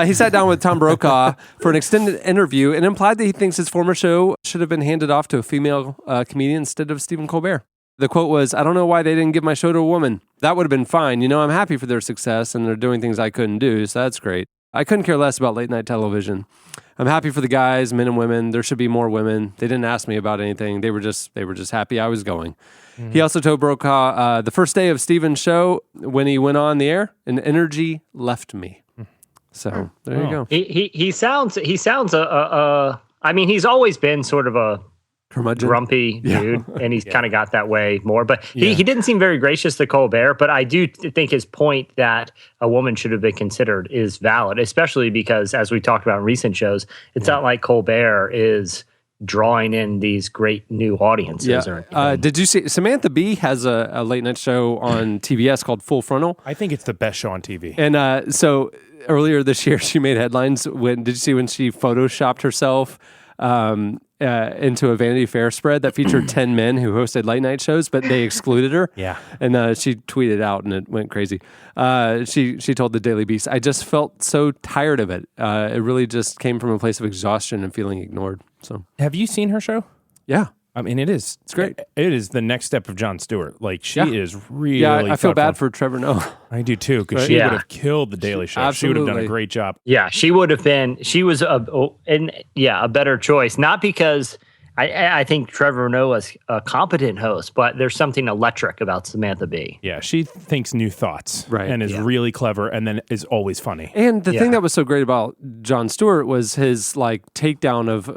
C: He sat down with Tom Brokaw for an extended interview and implied that he thinks his former show should have been handed off to a female comedian instead of Stephen Colbert. The quote was, "I don't know why they didn't give my show to a woman. That would have been fine. I'm happy for their success and they're doing things I couldn't do, so that's great. I couldn't care less about late night television. I'm happy for the guys, men and women. There should be more women. They didn't ask me about anything. They were just happy I was going." Mm-hmm. He also told Brokaw, the first day of Stephen's show, when he went on the air, an energy left me. So there you go.
F: He sounds I mean, he's always been sort of a
C: Curmudgeon.
F: grumpy dude, and he's kind of got that way more. But he didn't seem very gracious to Colbert. But I do think his point that a woman should have been considered is valid, especially because, as we talked about in recent shows, it's not like Colbert is drawing in these great new audiences.
C: Yeah. Did you see Samantha Bee has a late night show on TBS called Full Frontal?
D: I think it's the best show on TV.
C: And so earlier this year, she made headlines. Did you see when she photoshopped herself into a Vanity Fair spread that featured 10 men who hosted late night shows, but they excluded her?
D: Yeah.
C: And she tweeted out, and it went crazy. She told the Daily Beast, "I just felt so tired of it. It really just came from a place of exhaustion and feeling ignored." So
D: Have you seen her show?
C: yeah.
D: I mean, it's
C: great.
D: It is the next step of Jon Stewart. Like she
C: Yeah.
D: is really.
C: Yeah, I feel bad
D: thoughtful.
C: for Trevor Noah.
D: I do too, because
C: Right?
D: she
F: Yeah.
D: would have killed the Daily Show. She would have done a
C: Absolutely.
D: great job.
F: Yeah, she would have been. She was a better choice. Not because I think Trevor Noah's a competent host, but there's something electric about Samantha Bee.
D: Yeah, she thinks new thoughts,
C: Right.
D: and is really clever, and then is always funny.
C: And the
F: Yeah.
C: thing that was so great about Jon Stewart was his like takedown of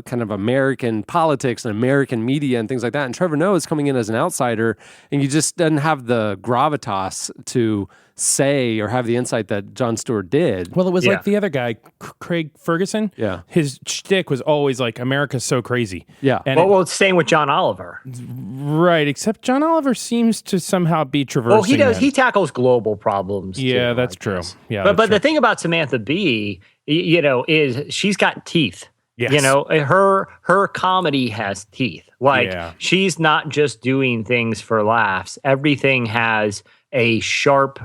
C: kind of American politics and American media and things like that. And Trevor Noah is coming in as an outsider, and he just doesn't have the gravitas to say or have the insight that Jon Stewart did.
D: Well, it was
F: Yeah.
D: like the other guy, Craig Ferguson.
C: Yeah.
D: His shtick was always like, America's so crazy.
C: Yeah.
D: And
F: Well, it's same with John Oliver.
D: right, except John Oliver seems to somehow be traversing.
F: Well, he does.
D: that.
F: He tackles global problems.
D: Yeah,
F: too,
D: that's
F: I
D: true.
F: guess.
D: Yeah,
F: but
D: that's
F: the
D: true.
F: thing about Samantha Bee, is she's got teeth.
D: Yes.
F: Her comedy has teeth. Like
D: Yeah.
F: she's not just doing things for laughs. Everything has a sharp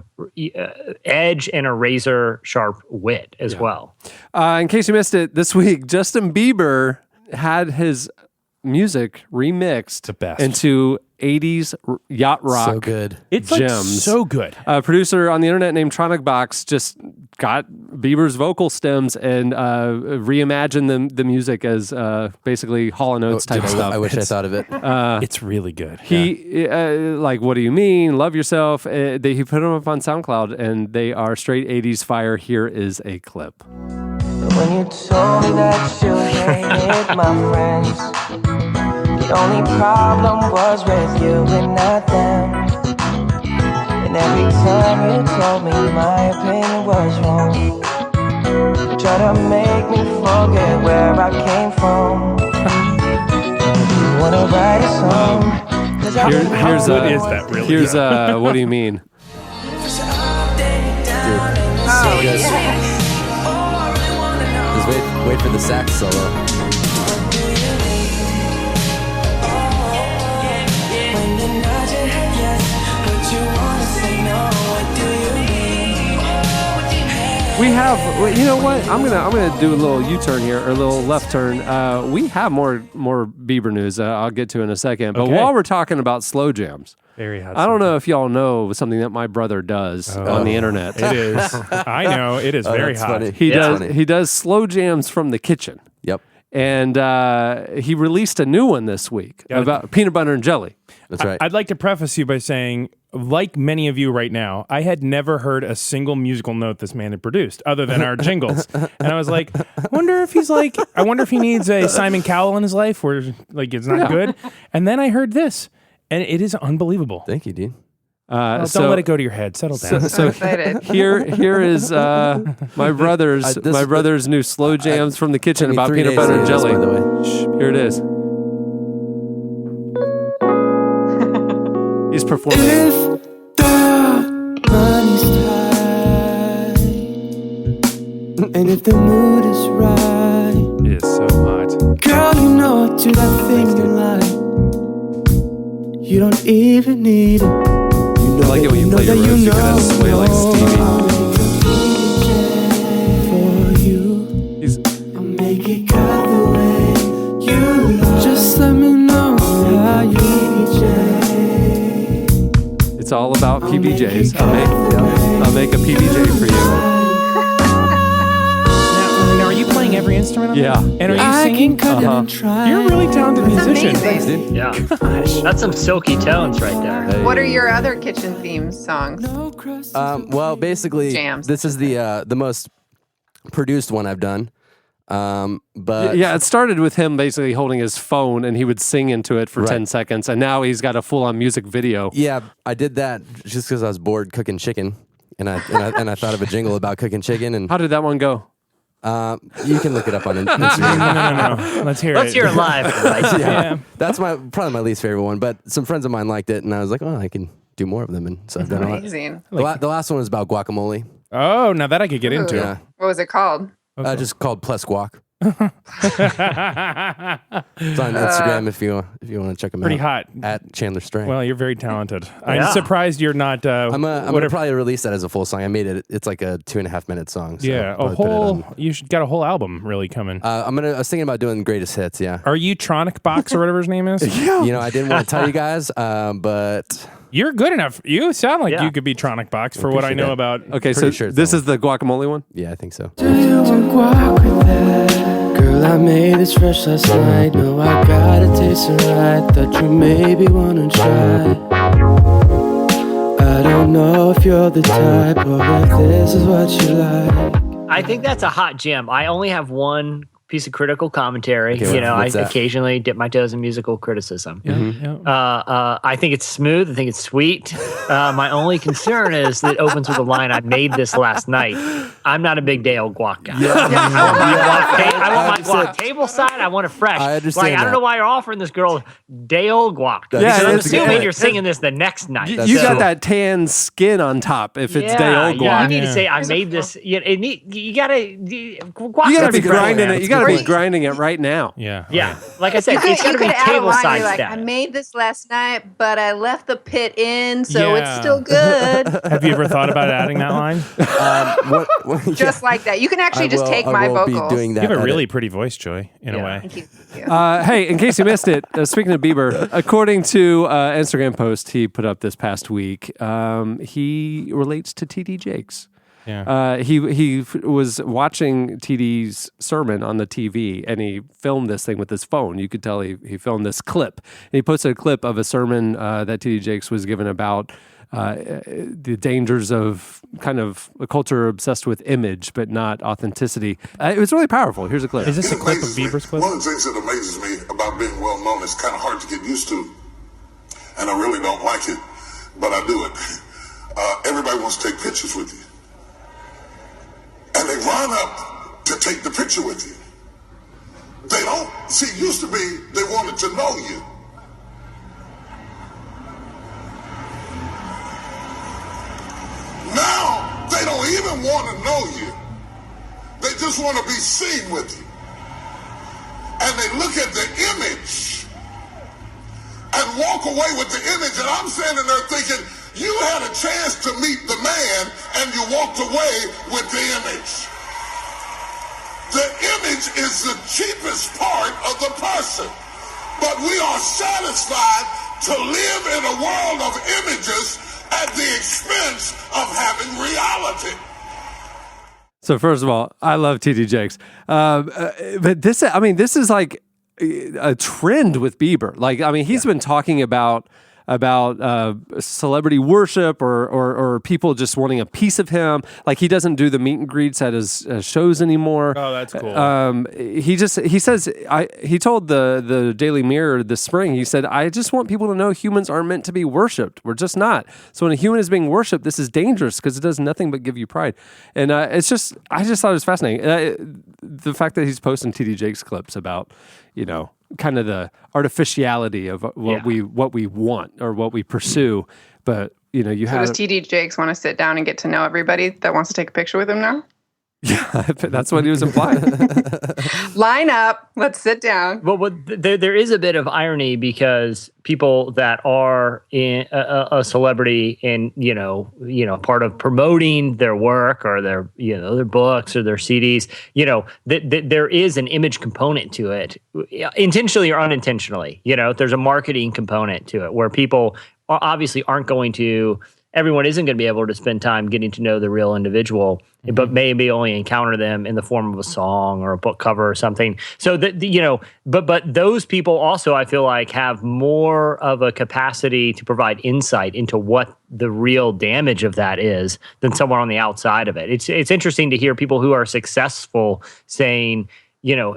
F: edge and a razor sharp wit as well.
C: In case you missed it, this week, Justin Bieber had his music remixed
D: The best.
C: into 80s yacht rock.
H: So good.
D: It's like
C: gems.
D: so good.
C: A producer on the internet named Tronic Box just got Bieber's vocal stems and reimagined the music as basically Hall & Oates type stuff.
H: I wish I
C: It's-
H: thought of it.
D: It's really good.
C: He like, what do you mean? Love yourself. He put them up on SoundCloud, and they are straight 80s fire. Here is a clip.
I: When you told me that you hated my friends, the only problem was with you and not them. And every time you told me my opinion was wrong, you tried to make me forget where I came from. You wanna write a song? 'Cause I
C: Here's
D: What is that really?
C: Here's what do you mean?
H: Just wait for the sax solo.
C: We have, you know what? I'm gonna do a little U-turn here, or a little left turn. We have more Bieber news. I'll get to in a second. But
D: Okay.
C: while we're talking about slow jams,
D: Very hot.
C: I don't know if y'all know something that my brother does on the internet.
D: It is. I know. It is very
H: that's
D: hot.
H: funny.
C: He
F: Yeah.
C: does.
H: Funny.
C: He does slow jams from the kitchen,
H: Yep.
C: and he released a new one this week
D: Got it.
C: about peanut butter and jelly.
H: That's right.
D: I'd like to preface you by saying, like many of you right now, I had never heard a single musical note this man had produced other than our jingles. And I was like, I wonder if he needs a Simon Cowell in his life where like it's not good. And then I heard this, and it is unbelievable.
H: Thank you, dude.
D: Well, don't let it go to your head. Settle down.
C: So
G: Excited.
C: here is my brother's new slow jams from the kitchen
H: Took me
C: about
H: 3
C: peanut
H: days
C: butter
H: to
C: and
H: do this,
C: jelly.
H: by the way.
C: Here it is. He's performing.
I: money's tight, and if the mood is right,
D: It is so hot.
I: girl, you know I do that thing you like. You don't even need it.
C: I like it when you play your roots. You can just sway like Stevie.
I: For you,
C: He's
I: I'll make it cut the way you love. Just let me know how you
C: It's all about PBJs. I'll make a PBJ for you.
D: Now, are you playing every instrument on
C: Yeah.
D: that? And are you singing? You're a really talented musician.
G: amazing.
F: Yeah, that's some silky tones right there.
G: What are your other kitchen themes songs?
H: Well, basically,
G: Jams.
H: this is the most produced one I've done. But
C: Yeah, it started with him basically holding his phone and he would sing into it for 10 seconds. And now he's got a full-on music video.
H: yeah, I did that just because I was bored cooking chicken, and I thought of a jingle about cooking chicken, and
C: How did that one go?
H: you can look it up on Instagram.
D: No. Let's hear it.
F: Let's hear it live. Right?
D: Yeah.
H: That's probably my least favorite one, but some friends of mine liked it, and I was like, oh, I can do more of them, and so I've done a lot.
G: Amazing.
H: The last one was about guacamole.
D: Oh, now that I could get into.
H: Yeah,
G: What was it called?
H: just called Plus Guac. It's on Instagram if you want to check them
D: Pretty
H: out.
D: hot.
H: At Chandler Strang.
D: Well, you're very talented. I'm surprised you're not.
H: I'm gonna probably release that as a full song. I made it. It's like a 2.5 minute song. So
D: yeah,
H: I'll put it on.
D: You should got a whole album really coming.
H: I was thinking about doing greatest hits. Yeah.
D: Are you Tronic Box or whatever his name is?
H: Yeah. You know, I didn't want to tell you guys, but
D: You're good enough. You sound like you could be Tronic Box for what I know about.
C: Okay, so
H: sure
C: this is the guacamole one?
H: yeah, I think so.
I: Do you want guac with that? Girl, I made this fresh last night. No, I gotta taste it right. Thought you maybe wanna try. I don't know if you're the type or if this is what you like.
F: I think that's a hot gem. I only have one piece of critical commentary.
H: Okay,
F: I
H: what's that?
F: occasionally dip my toes in musical criticism.
D: Yeah.
F: I think it's smooth. I think it's sweet. My only concern is that it opens with a line, I made this last night. I'm not a big day-old guac guy. I want my guac table side. I want it fresh.
H: I understand
F: I don't
H: that.
F: know why you're offering this girl day-old guac.
H: Yeah,
F: Because I'm
C: it's
F: assuming
C: good.
F: you're singing this the next night.
C: You got that tan skin on top if it's day old
F: You
C: guac.
F: need to say, I made this. You gotta
C: You gotta be grinding it. You gotta be grinding it right now.
D: Yeah.
F: Yeah, like I said, it's
G: You
F: got to be
G: could add a
F: table
G: line,
F: side
G: you're like, I
F: status.
G: made this last night, but I left the pit in, so it's
D: Yeah.
G: still good.
D: Have you ever thought about adding that line?
G: Just like that. You can actually just take my
H: I will
G: vocals.
H: be doing that.
D: You have a
H: edit.
D: really pretty voice, Joy, in a way.
G: Thank you.
C: Hey, in case you missed it, speaking of Bieber, according to Instagram post he put up this past week, he relates to TD Jakes.
D: Yeah.
C: He was watching TD's sermon on the TV, and he filmed this thing with his phone. You could tell he filmed this clip. And he posted a clip of a sermon that TD Jakes was given about the dangers of kind of a culture obsessed with image but not authenticity. It was really powerful. Here's a clip.
D: Is this a
J: It
D: clip of
J: amazes me.
D: Bieber's clip?
J: One of the things that amazes me about being well known is kind of hard to get used to, and I really don't like it, but I do it. Everybody wants to take pictures with you, and they run up to take the picture with you. They don't. See, it used to be they wanted to know you. Now they don't even want to know you. They just want to be seen with you. And they look at the image and walk away with the image. And I'm standing there thinking, you had a chance to meet the man and you walked away with the image. The image is the cheapest part of the person. But we are satisfied to live in a world of images at the expense of having reality.
C: So first of all, I love TD Jakes, but this is like a trend with Bieber. Like, I mean, he's been talking about celebrity worship or people just wanting a piece of him. Like, he doesn't do the meet and greets at his shows anymore.
D: Oh, that's cool.
C: He told the Daily Mirror this spring, he said, I just want people to know humans aren't meant to be worshipped. We're just not. So when a human is being worshipped, this is dangerous because it does nothing but give you pride. And I just thought it was fascinating. The fact that he's posting TD Jakes clips about, kind of the artificiality of what we want or what we pursue. But, you
G: So
C: have...
G: does TD Jakes want to sit down and get to know everybody that wants to take a picture with him now?
C: Yeah, that's what he was implying.
G: Line up. Let's sit down.
F: Well, there is a bit of irony because people that are in a celebrity and part of promoting their work or their books or their CDs, there is an image component to it, intentionally or unintentionally. There's a marketing component to it where people obviously aren't going to. Everyone isn't going to be able to spend time getting to know the real individual, but maybe only encounter them in the form of a song or a book cover or something. So but those people also, I feel like, have more of a capacity to provide insight into what the real damage of that is than someone on the outside of it. It's interesting to hear people who are successful saying,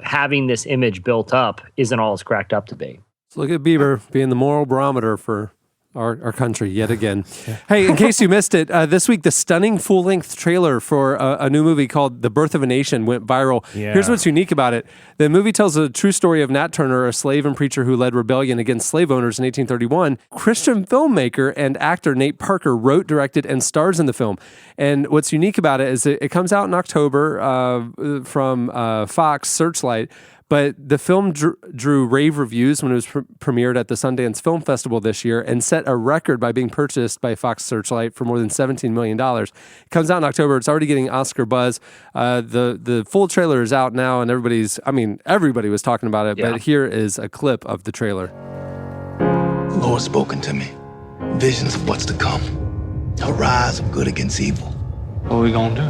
F: having this image built up isn't all it's cracked up to be.
C: So look at Bieber being the moral barometer for Our country yet again. Hey, in case you missed it, this week the stunning full-length trailer for a new movie called The Birth of a Nation went viral.
D: Yeah.
C: Here's what's unique about it. The movie tells a true story of Nat Turner, a slave and preacher who led rebellion against slave owners in 1831. Christian filmmaker and actor Nate Parker wrote, directed, and stars in the film. And what's unique about it is it comes out in October from Fox Searchlight. But the film drew rave reviews when it was premiered at the Sundance Film Festival this year and set a record by being purchased by Fox Searchlight for more than $17 million. It comes out in October. It's already getting Oscar buzz. The full trailer is out now, and everybody was talking about it. Yeah. But here is a clip of the trailer.
K: The Lord's spoken to me. Visions of what's to come. A rise of good against evil.
L: What are we gonna do?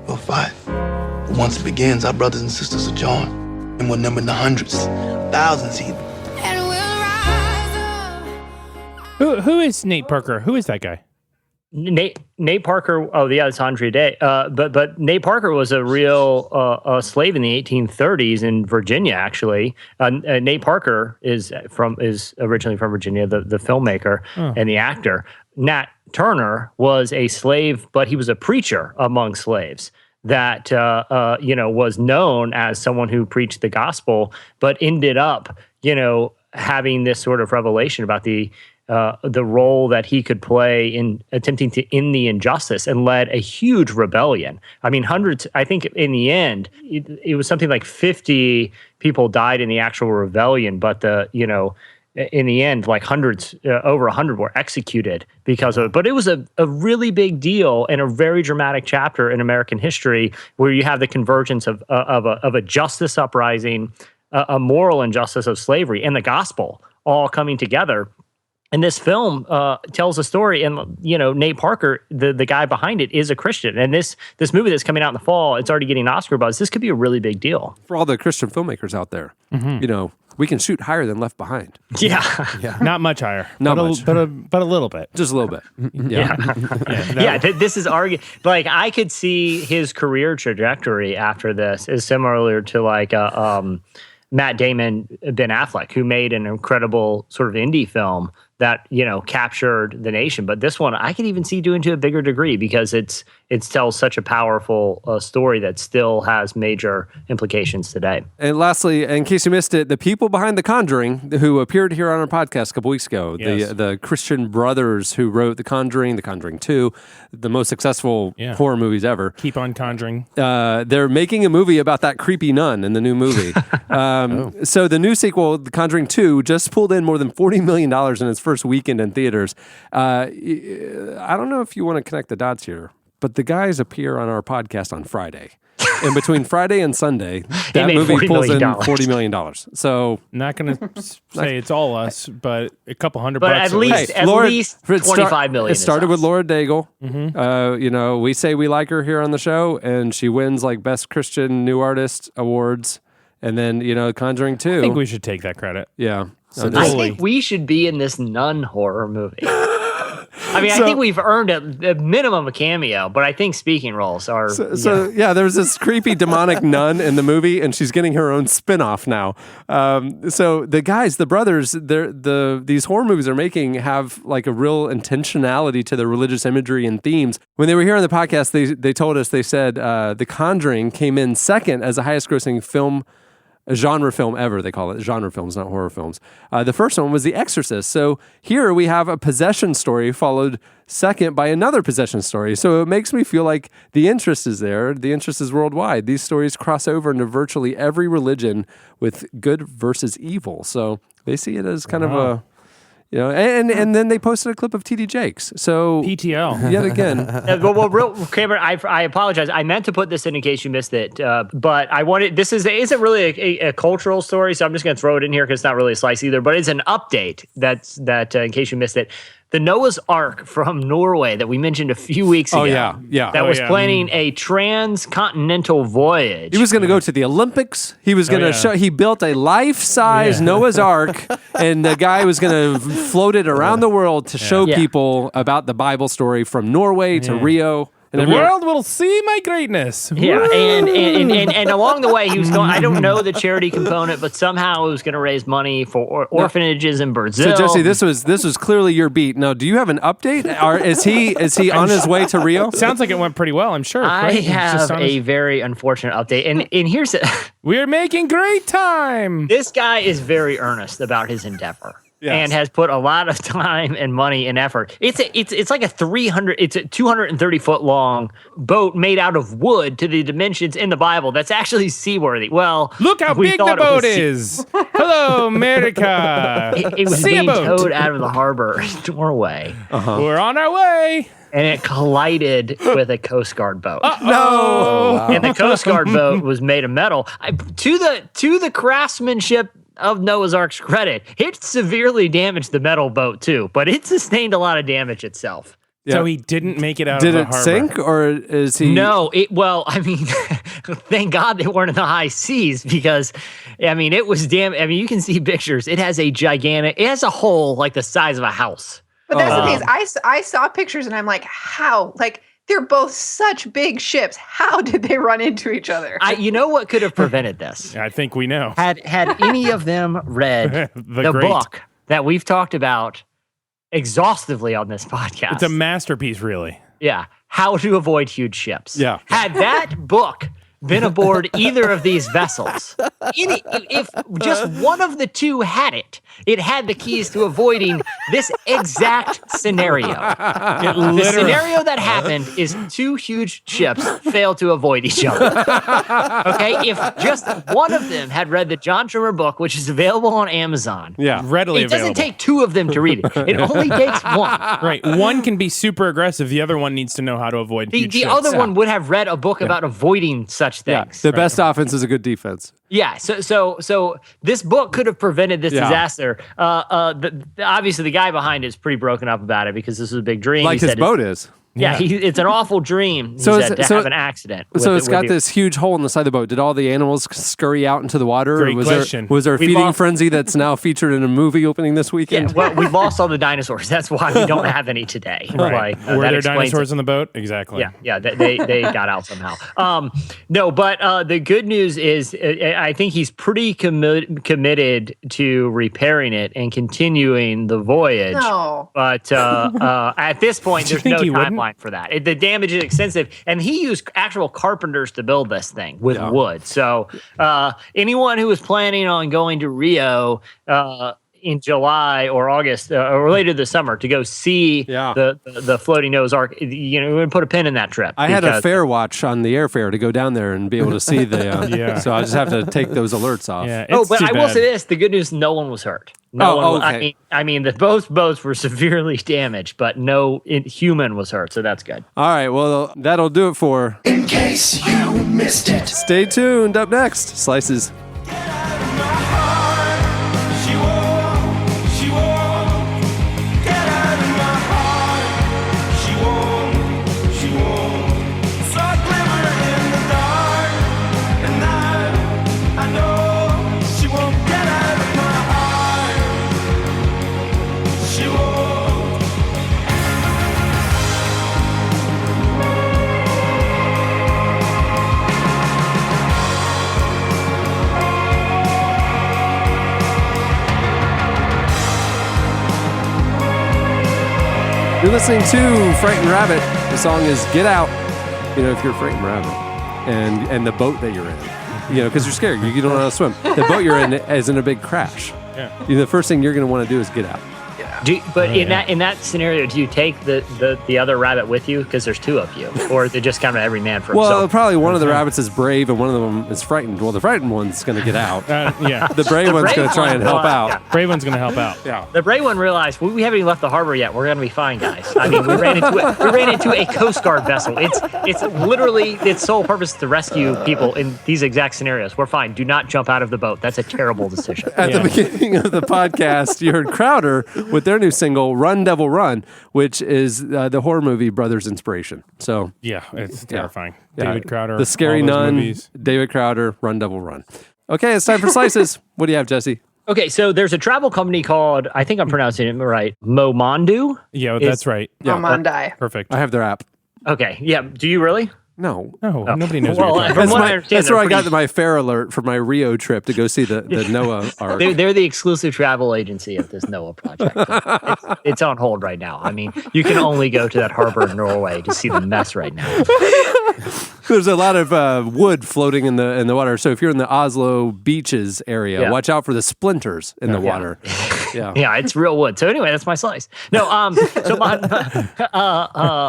K: We'll fight. But once it begins, our brothers and sisters will join. And we'll number in the hundreds, thousands even.
D: Who is Nate Parker? Who is that guy?
F: Nate Parker. Oh, yeah, it's Andre Day. But Nate Parker was a real slave in the 1830s in Virginia. Actually, Nate Parker is originally from Virginia. The filmmaker and the actor. Nat Turner was a slave, but he was a preacher among slaves. That was known as someone who preached the gospel, but ended up having this sort of revelation about the role that he could play in attempting to end the injustice, and led a huge rebellion. I mean, hundreds. I think in the end, it was something like 50 people died in the actual rebellion, but in the end, like hundreds, over 100 were executed because of it. But it was a really big deal and a very dramatic chapter in American history, where you have the convergence of a justice uprising, a moral injustice of slavery, and the gospel all coming together. And this film tells a story, and Nate Parker, the guy behind it, is a Christian. And this movie that's coming out in the fall, it's already getting Oscar buzz. This could be a really big deal
C: for all the Christian filmmakers out there. Mm-hmm. We can shoot higher than Left Behind.
F: Yeah.
D: Not much higher.
C: Not much.
D: But a little bit.
C: Just a little bit.
F: Yeah. This is like, I could see his career trajectory after this is similar to like Matt Damon, Ben Affleck, who made an incredible sort of indie film that captured the nation. But this one I could even see doing to a bigger degree, because it tells such a powerful story that still has major implications today.
C: And lastly, in case you missed it, the people behind The Conjuring, who appeared here on our podcast a couple weeks ago, yes. the Christian brothers who wrote The Conjuring 2, the most successful horror movies ever. Keep
D: on conjuring.
C: They're making a movie about that creepy nun in the new movie. So the new sequel, The Conjuring 2, just pulled in more than $40 million in its first weekend in theaters. I don't know if you want to connect the dots here, but the guys appear on our podcast on Friday. And between Friday and Sunday, that movie pulls in $40 million. So
D: not going to say it's all us, but a couple $100
F: but
D: bucks.
F: At least 25 million.
C: It started with Laura Daigle. Mm-hmm. We say we like her here on the show, and she wins like Best Christian New Artist awards. And then, Conjuring 2.
D: I think we should take that credit.
C: Yeah.
F: So I think we should be in this nun horror movie. I mean, I think we've earned a minimum a cameo, but I think speaking roles are...
C: there's this creepy demonic nun in the movie, and she's getting her own spin-off now. So the guys, the brothers, these horror movies they're making have like a real intentionality to the religious imagery and themes. When they were here on the podcast, they told us, they said The Conjuring came in second as the highest-grossing film, a genre film ever. They call it genre films, not horror films. The first one was The Exorcist. So here we have a possession story followed second by another possession story. So it makes me feel like the interest is there. The interest is worldwide. These stories cross over into virtually every religion with good versus evil. So they see it as kind of a... and then they posted a clip of TD Jakes. So
D: PTL
C: yet again.
F: Cameron, I apologize. I meant to put this in case you missed it, but I wanted. This isn't really a cultural story, so I'm just going to throw it in here because it's not really a slice either. But it's an update that in case you missed it. The Noah's Ark from Norway that we mentioned a few weeks ago.
C: Oh, yeah.
F: That was planning a transcontinental voyage.
C: He was going to go to the Olympics. He was going to show. He built a life-size Noah's Ark, and the guy was going to float it around the world to show people about the Bible story from Norway to Rio. And
D: The world will see my greatness.
F: Yeah,
D: Woo!
F: and along the way he was going. I don't know the charity component, but somehow it was going to raise money for orphanages in Brazil.
C: So Jesse, this was clearly your beat. Now, do you have an update? Or is he on his way to Rio?
D: Sounds like it went pretty well. I'm sure.
F: I
D: right? It's
F: have
D: just on
F: a
D: his-
F: very unfortunate update, and here's
D: We're making great time.
F: this guy is very earnest about his endeavor.
C: Yes.
F: And has put a lot of time and money and effort. It's like a 230 foot long boat made out of wood to the dimensions in the Bible. That's actually seaworthy. Well,
D: Look how
F: we
D: big the
F: thought it was
D: boat is. Hello, America.
F: It was
D: See a
F: being
D: boat.
F: towed out of the harbor in Norway,
D: We're on our way.
F: and it collided with a Coast Guard boat.
D: No.
F: And the Coast Guard boat was made of metal. To the craftsmanship of Noah's Ark's credit, it severely damaged the metal boat too, but it sustained a lot of damage itself.
D: So he didn't make it out
C: Did
D: of the
C: it
D: harbor.
C: sink, or is he?
F: No, I mean, thank God they weren't in the high seas because, I mean, it was you can see pictures. It has a hole like the size of a house.
G: But that's the thing is, I saw pictures and I'm like, how? Like, they're both such big ships. How did they run into each other?
F: You know what could have prevented this?
D: I think we know.
F: Had any of them read the
D: Great.
F: book that we've talked about exhaustively on this podcast?
D: It's a masterpiece, really.
F: Yeah. How to avoid huge ships.
C: Yeah.
F: Had that book been aboard either of these vessels, if just one of the two had it, it had the keys to avoiding this exact scenario. The scenario that happened is two huge ships fail to avoid each other. Okay? If just one of them had read the John Trimmer book, which is available on Amazon,
D: readily
F: it doesn't
D: available.
F: take two of them to read it. It only takes one.
D: Right. One can be super aggressive. The other one needs to know how to avoid
F: The
D: huge ships.
F: other one would have read a book about avoiding such
C: Yeah,
F: things.
C: the best offense is a good defense.
F: Yeah, so this book could have prevented this disaster. Obviously, the guy behind it is pretty broken up about it because this was a big dream.
C: Like
F: He
C: his
F: said
C: boat is.
F: Yeah, it's an awful dream. He
C: So
F: said, to have an accident.
C: So it's got this huge hole in the side of the boat. Did all the animals scurry out into the water?
D: Great
C: or was
D: question.
C: Was there a
F: We've
C: feeding
F: lost-
C: frenzy that's now featured in a movie opening this
F: Yeah,
C: weekend?
F: well, we lost all the dinosaurs. That's why we don't have any today.
D: Right.
F: Why,
D: Were
F: that
D: there
F: explains
D: dinosaurs
F: it.
D: on the boat? Exactly.
F: Yeah, they got out somehow. No, but the good news is I think he's pretty committed to repairing it and continuing the voyage.
G: No.
F: But at this point,
D: you
F: there's
D: think
F: no
D: he wouldn't?
F: timeline for that. The damage is extensive, and he used actual carpenters to build this thing with wood. So anyone who was planning on going to Rio in July or August or later this summer to go see the floating Noah's Ark, we're going to put a pin in that trip.
C: I had a fare watch on the airfare to go down there and be able to see the. So I just have to take those alerts off.
D: Yeah,
F: But
D: too
F: I will
D: bad.
F: say this: the good news, no one was hurt. No one.
C: okay.
F: I mean, both boats were severely damaged, but no human was hurt, so that's good.
C: All right, well, that'll do it for.
E: In case you missed it.
C: Stay tuned. Up next, Slices. You're listening to Frightened Rabbit. The song is Get Out. You know, if you're a frightened rabbit and the boat that you're in, because you're scared, you don't know how to swim. The boat you're in is in a big crash.
D: Yeah.
C: The first thing you're going to want to do is get out.
F: In that scenario, do you take the other rabbit with you because there's two of you, or is it just kind of every man for
C: Well,
F: himself?
C: probably one of the rabbits is brave and one of them is frightened. Well, the frightened one's going to get out.
D: Yeah.
C: The brave one's
F: brave
C: going to try and
F: one,
C: help
F: well,
C: out.
F: yeah.
D: Brave one's going to help out.
C: Yeah.
F: The brave one realized we haven't even left the harbor yet. We're gonna be fine, guys. I mean, we ran into a Coast Guard vessel. It's literally its sole purpose is to rescue people in these exact scenarios. We're fine. Do not jump out of the boat. That's a terrible decision.
C: At the beginning of the podcast, you heard Crowder with their new single, Run Devil Run, which is the horror movie Brothers inspiration. So,
D: Yeah, it's terrifying.
C: yeah,
D: David Crowder.
C: The Scary
D: all those
C: Nun,
D: movies.
C: David Crowder, Run Devil Run. Okay, it's time for Slices. What do you have, Jesse?
F: Okay, so there's a travel company called, I think I'm pronouncing it right, Momondu.
D: Yeah, that's right.
C: Yeah.
G: Mondai.
D: Perfect.
C: I have their app.
F: Okay. Yeah. Do you really?
C: No.
D: No, nobody knows
F: Well,
D: what you're
F: from
D: talking
F: what
D: about.
F: I understand,
C: That's where I
F: they're
C: got
F: pretty-
C: my fare alert for my Rio trip to go see the Noah arc.
F: They're the exclusive travel agency of this NOAA project. It's on hold right now. I mean, you can only go to that harbor in Norway to see the mess right now.
C: There's a lot of wood floating in the water. So if you're in the Oslo beaches area,
F: Yeah.
C: watch out for the splinters in the water. Yeah.
F: Yeah, it's real wood. So anyway, that's my slice. No, so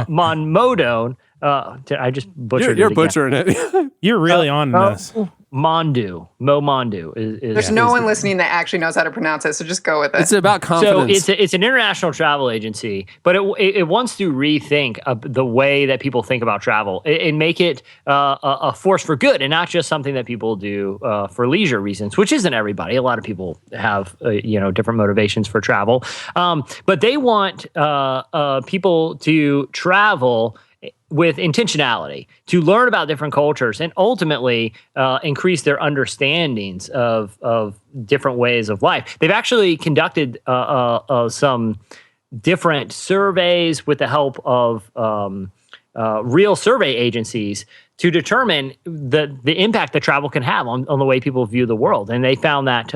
F: Monmodone. I just butchered
C: You're
F: it again.
C: butchering it.
D: You're really on this.
F: Mondu. Mo Mondu is
G: There's no one listening that actually knows how to pronounce it, so just go with it.
C: It's about
F: So
C: confidence.
F: it's an international travel agency, but it wants to rethink the way that people think about travel and make it a force for good and not just something that people do for leisure reasons, which isn't everybody. A lot of people have different motivations for travel, but they want people to travel with intentionality, to learn about different cultures and ultimately increase their understandings of different ways of life. They've actually conducted some different surveys with the help of real survey agencies to determine the impact that travel can have on the way people view the world. And they found that,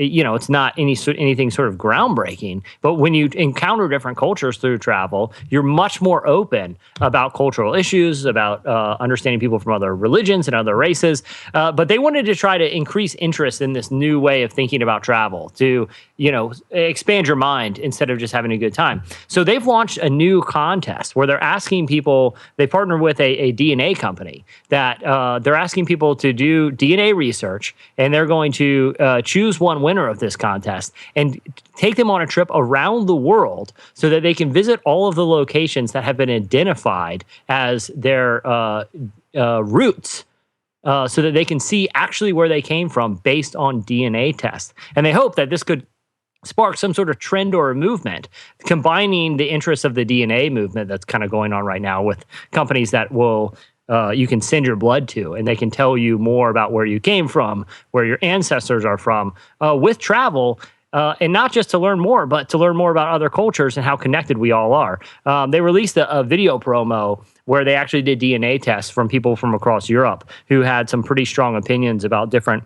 F: it's not anything sort of groundbreaking, but when you encounter different cultures through travel, you're much more open about cultural issues, about understanding people from other religions and other races. But they wanted to try to increase interest in this new way of thinking about travel to, expand your mind instead of just having a good time. So they've launched a new contest where they're asking people, they partner with a DNA company that they're asking people to do DNA research, and they're going to choose one winner of this contest and take them on a trip around the world so that they can visit all of the locations that have been identified as their roots. So that they can see actually where they came from based on DNA tests. And they hope that this could spark some sort of trend or a movement, combining the interests of the DNA movement that's kind of going on right now with companies that will you can send your blood to, and they can tell you more about where you came from, where your ancestors are from, with travel. And not just to learn more, but to learn more about other cultures and how connected we all are. They released a video promo where they actually did DNA tests from people from across Europe who had some pretty strong opinions about different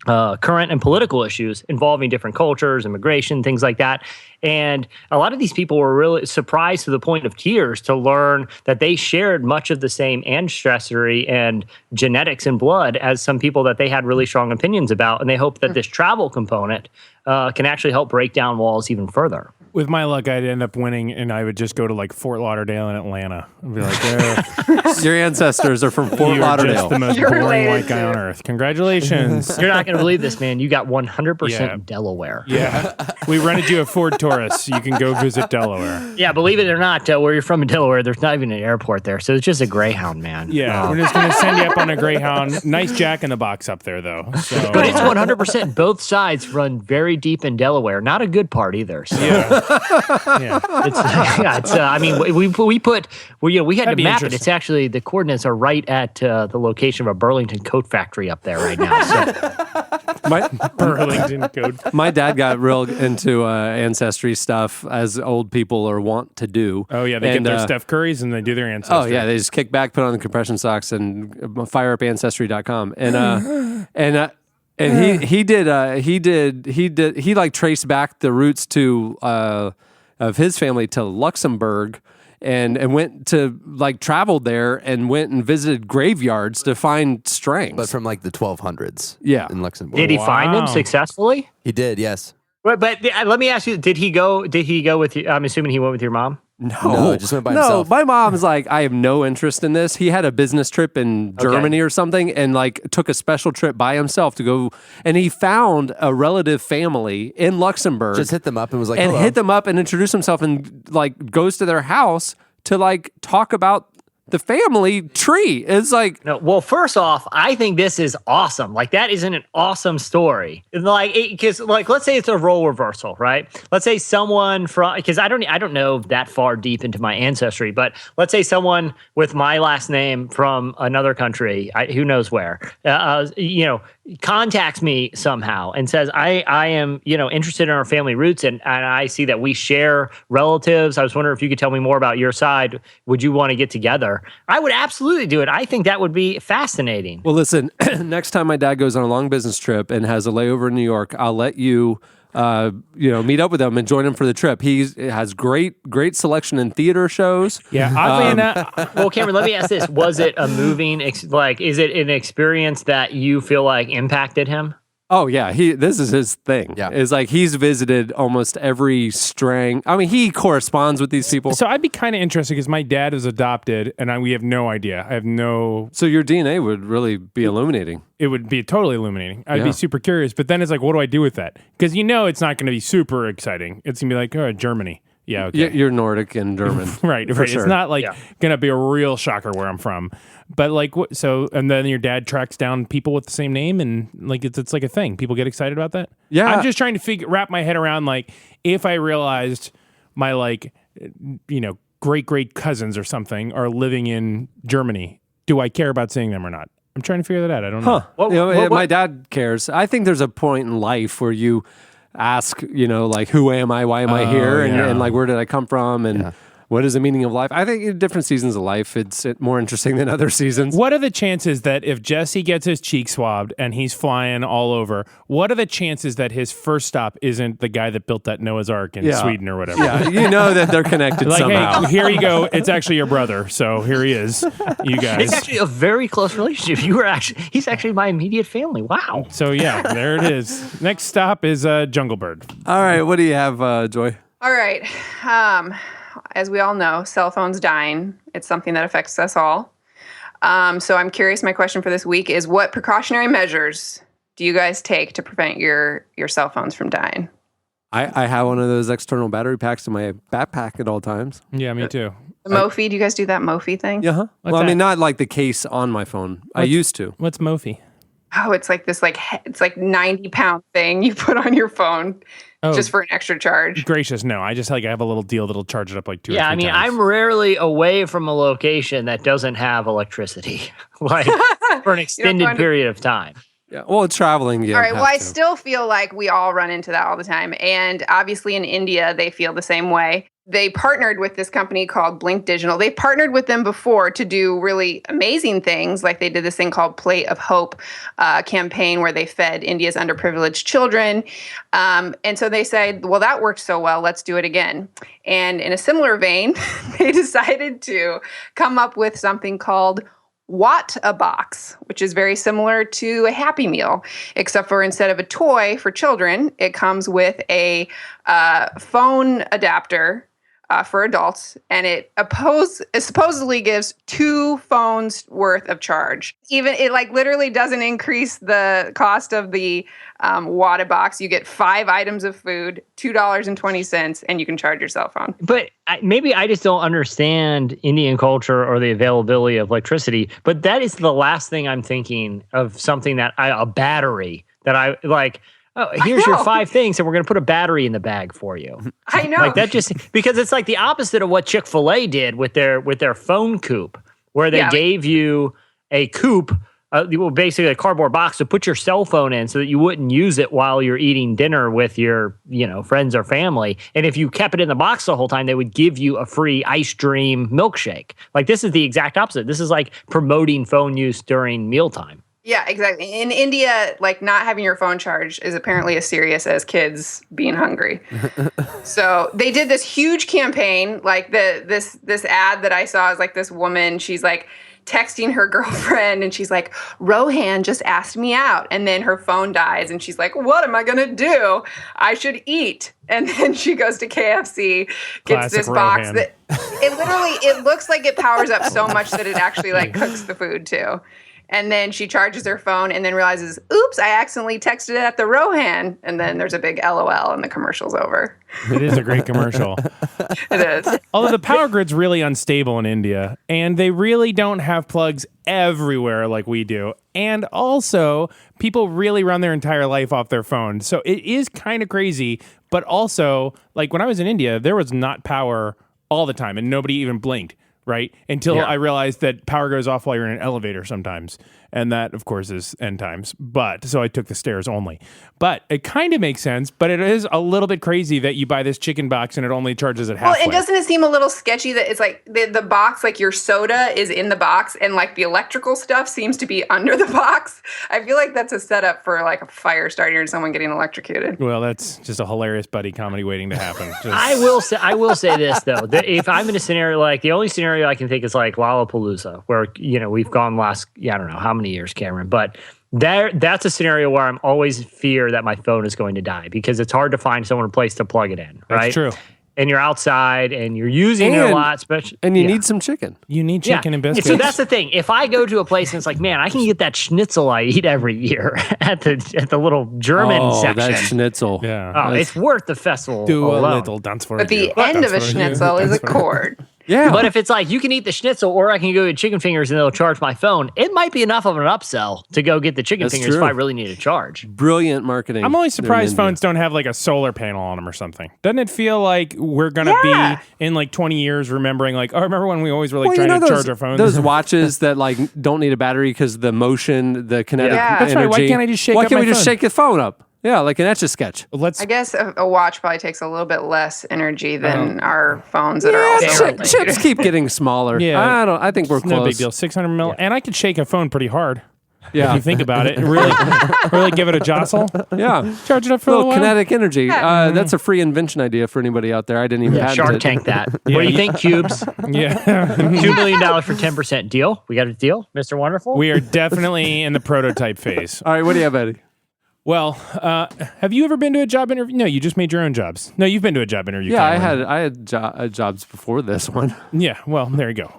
F: current and political issues involving different cultures, immigration, things like that. And a lot of these people were really surprised to the point of tears to learn that they shared much of the same ancestry and genetics and blood as some people that they had really strong opinions about. And they hope that this travel component can actually help break down walls even further.
D: With my luck, I'd end up winning, and I would just go to like Fort Lauderdale and Atlanta and be like,
C: Your ancestors are from Fort
D: "You're
C: Lauderdale.
D: just the most
G: You're
D: boring
G: related
D: white guy
G: to-
D: on earth. Congratulations."
F: You're not going to believe this, man. You got 100%
D: Yeah.
F: Delaware.
D: Yeah, we rented you a Ford Taurus. You can go visit Delaware.
F: Yeah, believe it or not, where you're from in Delaware, there's not even an airport there. So it's just a Greyhound, man.
D: Yeah, we're just gonna send you up on a Greyhound. Nice Jack in the Box up there, though. So
F: But it's 100%. Both sides run very deep in Delaware. Not a good part either. So
D: yeah.
F: it's I mean, we had
D: That'd
F: to
D: be
F: map it.
D: interesting.
F: It's actually, the coordinates are right at the location of a Burlington coat factory up there right now. So
C: My,
D: Burlington Code.
C: my dad got real into ancestry stuff, as old people are wont to do.
D: Oh yeah, they
C: And,
D: get their Steph Currys and they do their ancestry.
C: Oh yeah, they just kick back, put on the compression socks, and fire up ancestry.com. And he like traced back the roots to of his family to Luxembourg, and went to like traveled there and went and visited graveyards to find strings.
H: But from like the 1200s.
C: Yeah.
H: In Luxembourg.
F: did he find them
D: Wow.
F: successfully?
H: He did, yes.
F: But let me ask you: Did he go with you? I'm assuming he went with your mom.
H: No, just went by
C: No,
H: himself.
C: my mom's like, I have no interest in this. He had a business trip in Germany or something, and like took a special trip by himself to go, and he found a relative family in Luxembourg.
H: Just hit them up and was like,
C: and
H: hello.
C: hit them up and introduced himself, and like goes to their house to like talk about the family tree. It's like,
F: No, well, first off, I think this is awesome. Like, that isn't an awesome story. Like, because like, let's say it's a role reversal, right? Let's say someone from, because I don't know that far deep into my ancestry, but let's say someone with my last name from another country, who knows where, contacts me somehow and says, I am, interested in our family roots, and I see that we share relatives. I was wondering if you could tell me more about your side. Would you want to get together? I would absolutely do it. I think that would be fascinating.
C: well, listen, next time my dad goes on a long business trip and has a layover in New York, I'll let you meet up with him and join him for the trip. He has great selection in theater shows.
D: Yeah, oddly enough.
F: Well, Cameron, let me ask this. Was it a moving, is it an experience that you feel like impacted him?
C: Oh yeah, this is his thing.
H: Yeah.
C: It's like he's visited almost every strang. I mean, he corresponds with these people.
D: So I'd be kind of interested because my dad is adopted, and we have no idea. I have no.
C: So your DNA would really be illuminating.
D: It would be totally illuminating. I'd
C: Yeah.
D: be super curious, but then it's like, what do I do with that? Because it's not going to be super exciting. It's gonna be like, oh, Germany. Yeah, okay.
C: You're Nordic and German.
D: Right.
C: for
D: It's
C: sure.
D: not like going to be a real shocker where I'm from. But like, and then your dad tracks down people with the same name, and like it's like a thing. People get excited about that.
C: Yeah.
D: I'm just trying to wrap my head around, like, if I realized my great cousins or something are living in Germany, do I care about seeing them or not? I'm trying to figure that out. I don't know.
C: My dad cares. I think there's a point in life where you ask, like, who am I? Why am I here? And like, where did I come from? And what is the meaning of life? I think in different seasons of life, it's more interesting than other seasons.
D: What are the chances that if Jesse gets his cheek swabbed and he's flying all over, what are the chances that his first stop isn't the guy that built that Noah's Ark in Sweden or whatever?
C: Yeah, that they're connected
D: like,
C: somehow.
D: hey, here you go. It's actually your brother. So here he is, you guys.
F: It's actually a very close relationship. He's actually my immediate family. Wow.
D: So yeah, there it is. Next stop is Jungle Bird.
C: All right, what do you have, Joy?
G: All right. As we all know, cell phones dying. It's something that affects us all. So I'm curious, my question for this week is, what precautionary measures do you guys take to prevent your cell phones from dying?
C: I have one of those external battery packs in my backpack at all times.
D: Yeah, me too.
G: The Mophie, do you guys do that Mophie thing?
C: Yeah. Well, I
D: that?
C: mean, not like the case on my phone. I used to.
D: What's Mophie?
G: Oh, it's like this, it's like 90-pound thing you put on your phone just for an extra charge.
D: Gracious, no. I have a little deal that'll charge it up like 2 or 3
F: Yeah, I
D: times.
F: mean, I'm rarely away from a location that doesn't have electricity, like for an extended period of time.
C: Yeah. Well, traveling. Yeah.
G: All right. Well, I still feel like we all run into that all the time. And obviously in India, they feel the same way. They partnered with this company called Blink Digital. They partnered with them before to do really amazing things. Like they did this thing called Plate of Hope campaign where they fed India's underprivileged children. And so they said, well, that worked so well. Let's do it again. And in a similar vein, they decided to come up with something called What a Box, which is very similar to a Happy Meal, except for instead of a toy for children, it comes with a phone adapter for adults, and it supposedly gives 2 phones worth of charge. Even it literally doesn't increase the cost of the Wada box. You get 5 items of food, $2.20, and you can charge your cell phone.
F: But maybe I just don't understand Indian culture or the availability of electricity. But that is the last thing I'm thinking of, something that a battery that I like. Oh, here's your 5 things, and we're going to put a battery in the bag for you.
G: I know.
F: Like that, just because it's like the opposite of what Chick-fil-A did with their phone coop, where they gave you a coop, basically a cardboard box to put your cell phone in so that you wouldn't use it while you're eating dinner with your, friends or family. And if you kept it in the box the whole time, they would give you a free Ice Dream milkshake. Like, this is the exact opposite. This is like promoting phone use during mealtime.
G: Yeah, exactly. In India, not having your phone charged is apparently as serious as kids being hungry. So they did this huge campaign. This ad that I saw is this woman. She's texting her girlfriend, and she's like, Rohan just asked me out. And then her phone dies, and she's like, what am I going to do? I should eat. And then she goes to KFC, gets
D: Classic
G: this box
D: Rohan.
G: that it looks like it powers up so much that it actually cooks the food too. And then she charges her phone and then realizes, oops, I accidentally texted it at the Rohan. And then there's a big LOL and the commercial's over.
D: It is a great commercial.
G: It is.
D: Although the power grid's really unstable in India, and they really don't have plugs everywhere like we do. And also, people really run their entire life off their phone. So it is kind of crazy. But also, like when I was in India, there was not power all the time, and nobody even blinked. Right? Until I realized that power goes off while you're in an elevator sometimes. And that, of course, is end times. But so I took the stairs only. But it kind of makes sense. But it is a little bit crazy that you buy this chicken box and it only charges at halfway.
G: Well, and doesn't it seem a little sketchy that it's like the box, like your soda is in the box and like the electrical stuff seems to be under the box? I feel like that's a setup for like a fire starting or someone getting electrocuted.
D: Well, that's just a hilarious buddy comedy waiting to happen.
F: I will say this though, that if I'm in a scenario like the only scenario I can think is like Lollapalooza, where we've gone last I don't know how many years, Cameron, but that's a scenario where I'm always fear that my phone is going to die because it's hard to find someone a place to plug it in, right?
D: That's true.
F: And you're outside and you're using it a lot, especially.
C: And you need some chicken.
D: You need chicken and biscuits.
F: So that's the thing. If I go to a place and it's like, man, I can get that schnitzel I eat every year at the little German section.
C: That schnitzel.
D: Yeah.
F: Oh, it's worth the festival
D: Do
F: alone.
D: a little dance for
G: But
D: you.
G: the end of a schnitzel is a cord.
C: Yeah.
F: But if it's like you can eat the schnitzel or I can go get chicken fingers and they'll charge my phone, it might be enough of an upsell to go get the chicken
C: That's
F: fingers
C: true.
F: if I really need a charge.
C: Brilliant marketing.
D: I'm always
C: there in
D: surprised
C: India.
D: phones don't have like a solar panel on them or something. Doesn't it feel like we're going to be in like 20 years remembering like, oh, remember when we always were like trying to charge our phones?
C: Those watches that like don't need a battery because the motion, the kinetic
D: That's
C: energy.
D: right. Why can't I just shake
C: Why
D: up
C: can't
D: my
C: we just
D: phone?
C: shake the phone up? Yeah, like an Etch-a-Sketch.
G: I guess a watch probably takes a little bit less energy than our phones that are also
C: Chips keep getting smaller.
D: Yeah.
C: I think we're
D: It's
C: close.
D: no big deal. 600 mil. And I could shake a phone pretty hard.
C: Yeah.
D: If you think about it. Really give it a jostle.
C: Yeah.
D: Charge it up for a
C: little
D: while.
C: kinetic energy. That's a free invention idea for anybody out there. I didn't even patent
F: Shark
C: it.
F: Tank that. What do you think, Cubes?
D: Yeah.
F: $2 million for 10% deal. We got a deal, Mr. Wonderful?
D: We are definitely in the prototype phase.
C: All right, what do you have, Eddie?
D: Well, have you ever been to a job interview? No, you just made your own jobs. No, you've been to a job interview.
C: Yeah,
D: Cameron.
C: I had jobs before this one.
D: Yeah, well, there you go.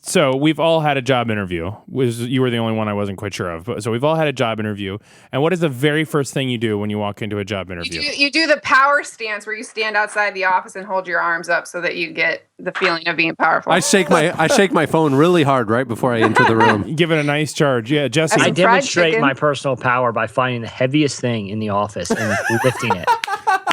D: So we've all had a job interview. You were the only one I wasn't quite sure of. So we've all had a job interview. And what is the very first thing you do when you walk into a job interview?
G: You do the power stance where you stand outside the office and hold your arms up so that you get the feeling of being powerful.
C: I shake my phone really hard right before I enter the room.
D: Give it a nice charge. Yeah, Jesse.
F: I demonstrate my personal power by finding the heaviest thing in the office and lifting it,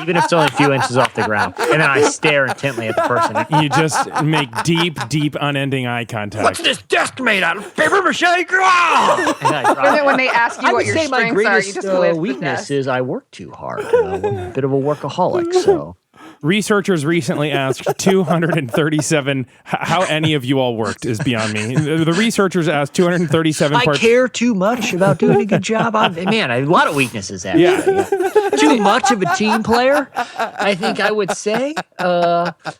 F: even if it's only a few inches off the ground. And then I stare intently at the person.
D: You just make deep, unending eye contact.
F: What's this desk made out of? Paper mache? Ah!
G: And then when they ask you
F: I
G: what
F: would
G: your
F: say my
G: strengths are, you
F: greatest
G: just lift the
F: weakness
G: desk.
F: is I work too hard. I'm a bit of a workaholic, so.
D: Researchers recently asked 237 how any of you all worked is beyond me. The researchers asked 237
F: I care too much about doing a good job. Man, I have a lot of weaknesses, actually. Yeah. Too much of a team player, I think I would say.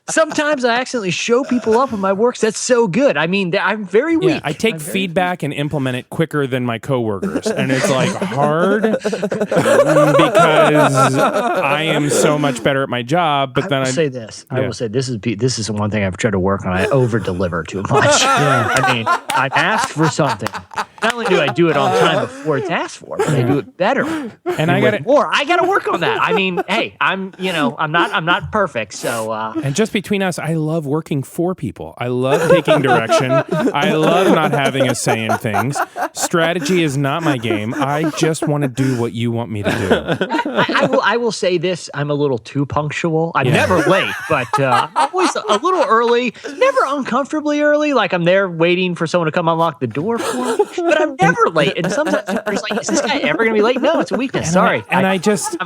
F: Sometimes I accidentally show people up on my works. That's so good. I mean, I'm very weak.
D: Yeah, I take feedback and implement it quicker than my coworkers. And it's like hard because I am so much better at my job. But then I
F: say this. I will say this is one thing I've tried to work on. I over deliver too much. I mean, I asked for something. Not only do I do it on time before it's asked for, but I do it better.
D: And I got
F: more. I got to work on that. I mean, hey, I'm not perfect. So
D: and just between us, I love working for people. I love taking direction. I love not having a say in things. Strategy is not my game. I just want to do what you want me to do.
F: I will say this. I'm a little too punctual. I'm never late, but I'm always a little early, never uncomfortably early. Like I'm there waiting for someone to come unlock the door for me, but I'm never late. And sometimes it's like, is this guy ever going to be late? No, it's a weakness. Sorry.
D: I'm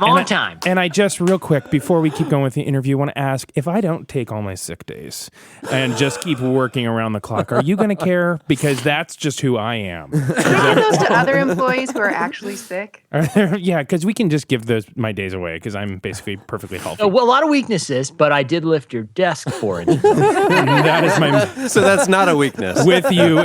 F: on time.
D: And I just real quick, before we keep going with the interview, want to ask if I don't take all my sick days and just keep working around the clock, are you going to care? Because that's just who I am.
G: Can we give those to other employees who are actually sick?
D: Yeah, because we can just give my days away because I'm basically perfectly healthy.
F: Well, a lot of weaknesses, but I did lift your desk for it.
D: That is my.
C: So that's not a weakness.
D: With you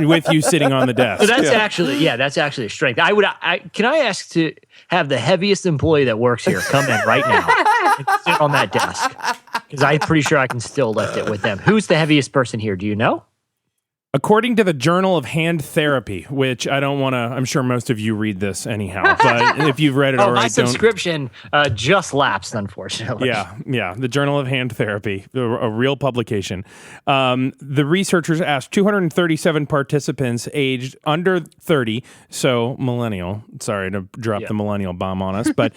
D: with you sitting on the desk.
F: So that's that's actually a strength. Can I ask to have the heaviest employee that works here come in right now and sit on that desk? Because I'm pretty sure I can still lift it with them. Who's the heaviest person here? Do you know?
D: According to the Journal of Hand Therapy, which I don't want to, I'm sure most of you read this anyhow, but if you've read it already,
F: my subscription just lapsed, unfortunately.
D: Yeah, the Journal of Hand Therapy, a real publication. The researchers asked 237 participants aged under 30, so millennial, sorry to drop the millennial bomb on us, but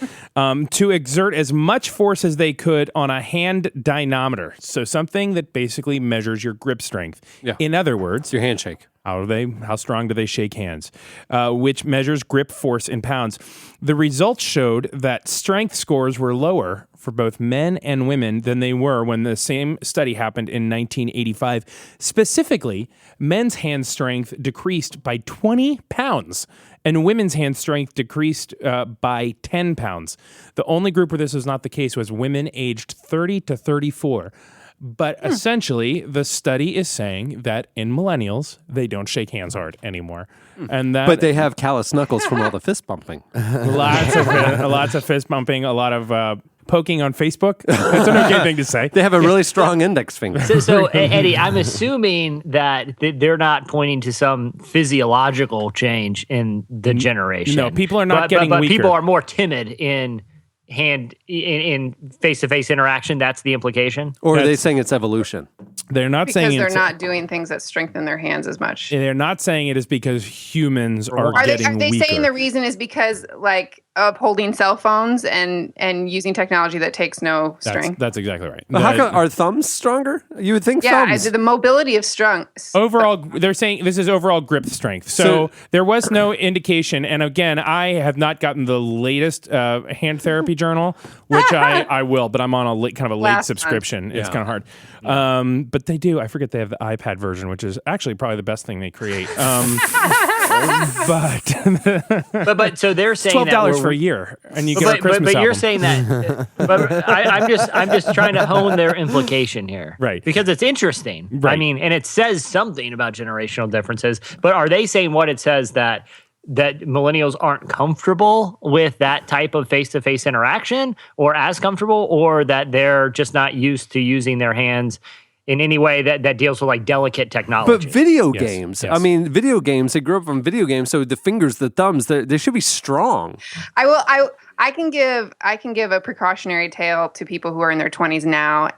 D: to exert as much force as they could on a hand dynamometer, so something that basically measures your grip strength.
C: Yeah.
D: In other words,
C: your handshake.
D: How strong do they shake hands? Which measures grip force in pounds. The results showed that strength scores were lower for both men and women than they were when the same study happened in 1985. Specifically, men's hand strength decreased by 20 pounds and women's hand strength decreased by 10 pounds. The only group where this was not the case was women aged 30 to 34. But essentially, the study is saying that in millennials, they don't shake hands hard anymore. And that,
C: but they have callous knuckles from all the fist bumping.
D: lots of fist bumping, a lot of poking on Facebook. That's an okay thing to say.
C: They have a really strong index finger.
F: So Eddie, I'm assuming that they're not pointing to some physiological change in the generation.
D: No, people are not getting
F: but
D: weaker.
F: People are more timid in face-to-face interaction. That's the implication.
C: Or are they saying it's evolution?
D: They're not saying
G: because they're not doing things that strengthen their hands as much.
D: They're not saying it is because humans are getting
G: Are they
D: weaker.
G: saying the reason is because like upholding cell phones and using technology that takes no strength?
D: That's exactly right.
C: But how come, are thumbs stronger? You would think thumbs.
G: The mobility of
D: overall, they're saying this is overall grip strength. So there was no indication. And again, I have not gotten the latest hand therapy journal, which I will, but I'm on a kind of a late subscription. It's kind of hard. But they do. I forget they have the iPad version, which is actually probably the best thing they create.
F: But so they're saying
D: $12 for a year, and you get a Christmas
F: But you're
D: album.
F: saying that. But I'm just trying to hone their implication here,
D: right?
F: Because it's interesting.
D: Right.
F: I mean, and it says something about generational differences. But are they saying what it says that millennials aren't comfortable with that type of face-to-face interaction, or as comfortable, or that they're just not used to using their hands in any way that deals with like delicate technology?
C: But video games, I mean, video games, they grew up on video games, so the fingers, the thumbs, they should be strong.
G: I can give a precautionary tale to people who are in their 20s now.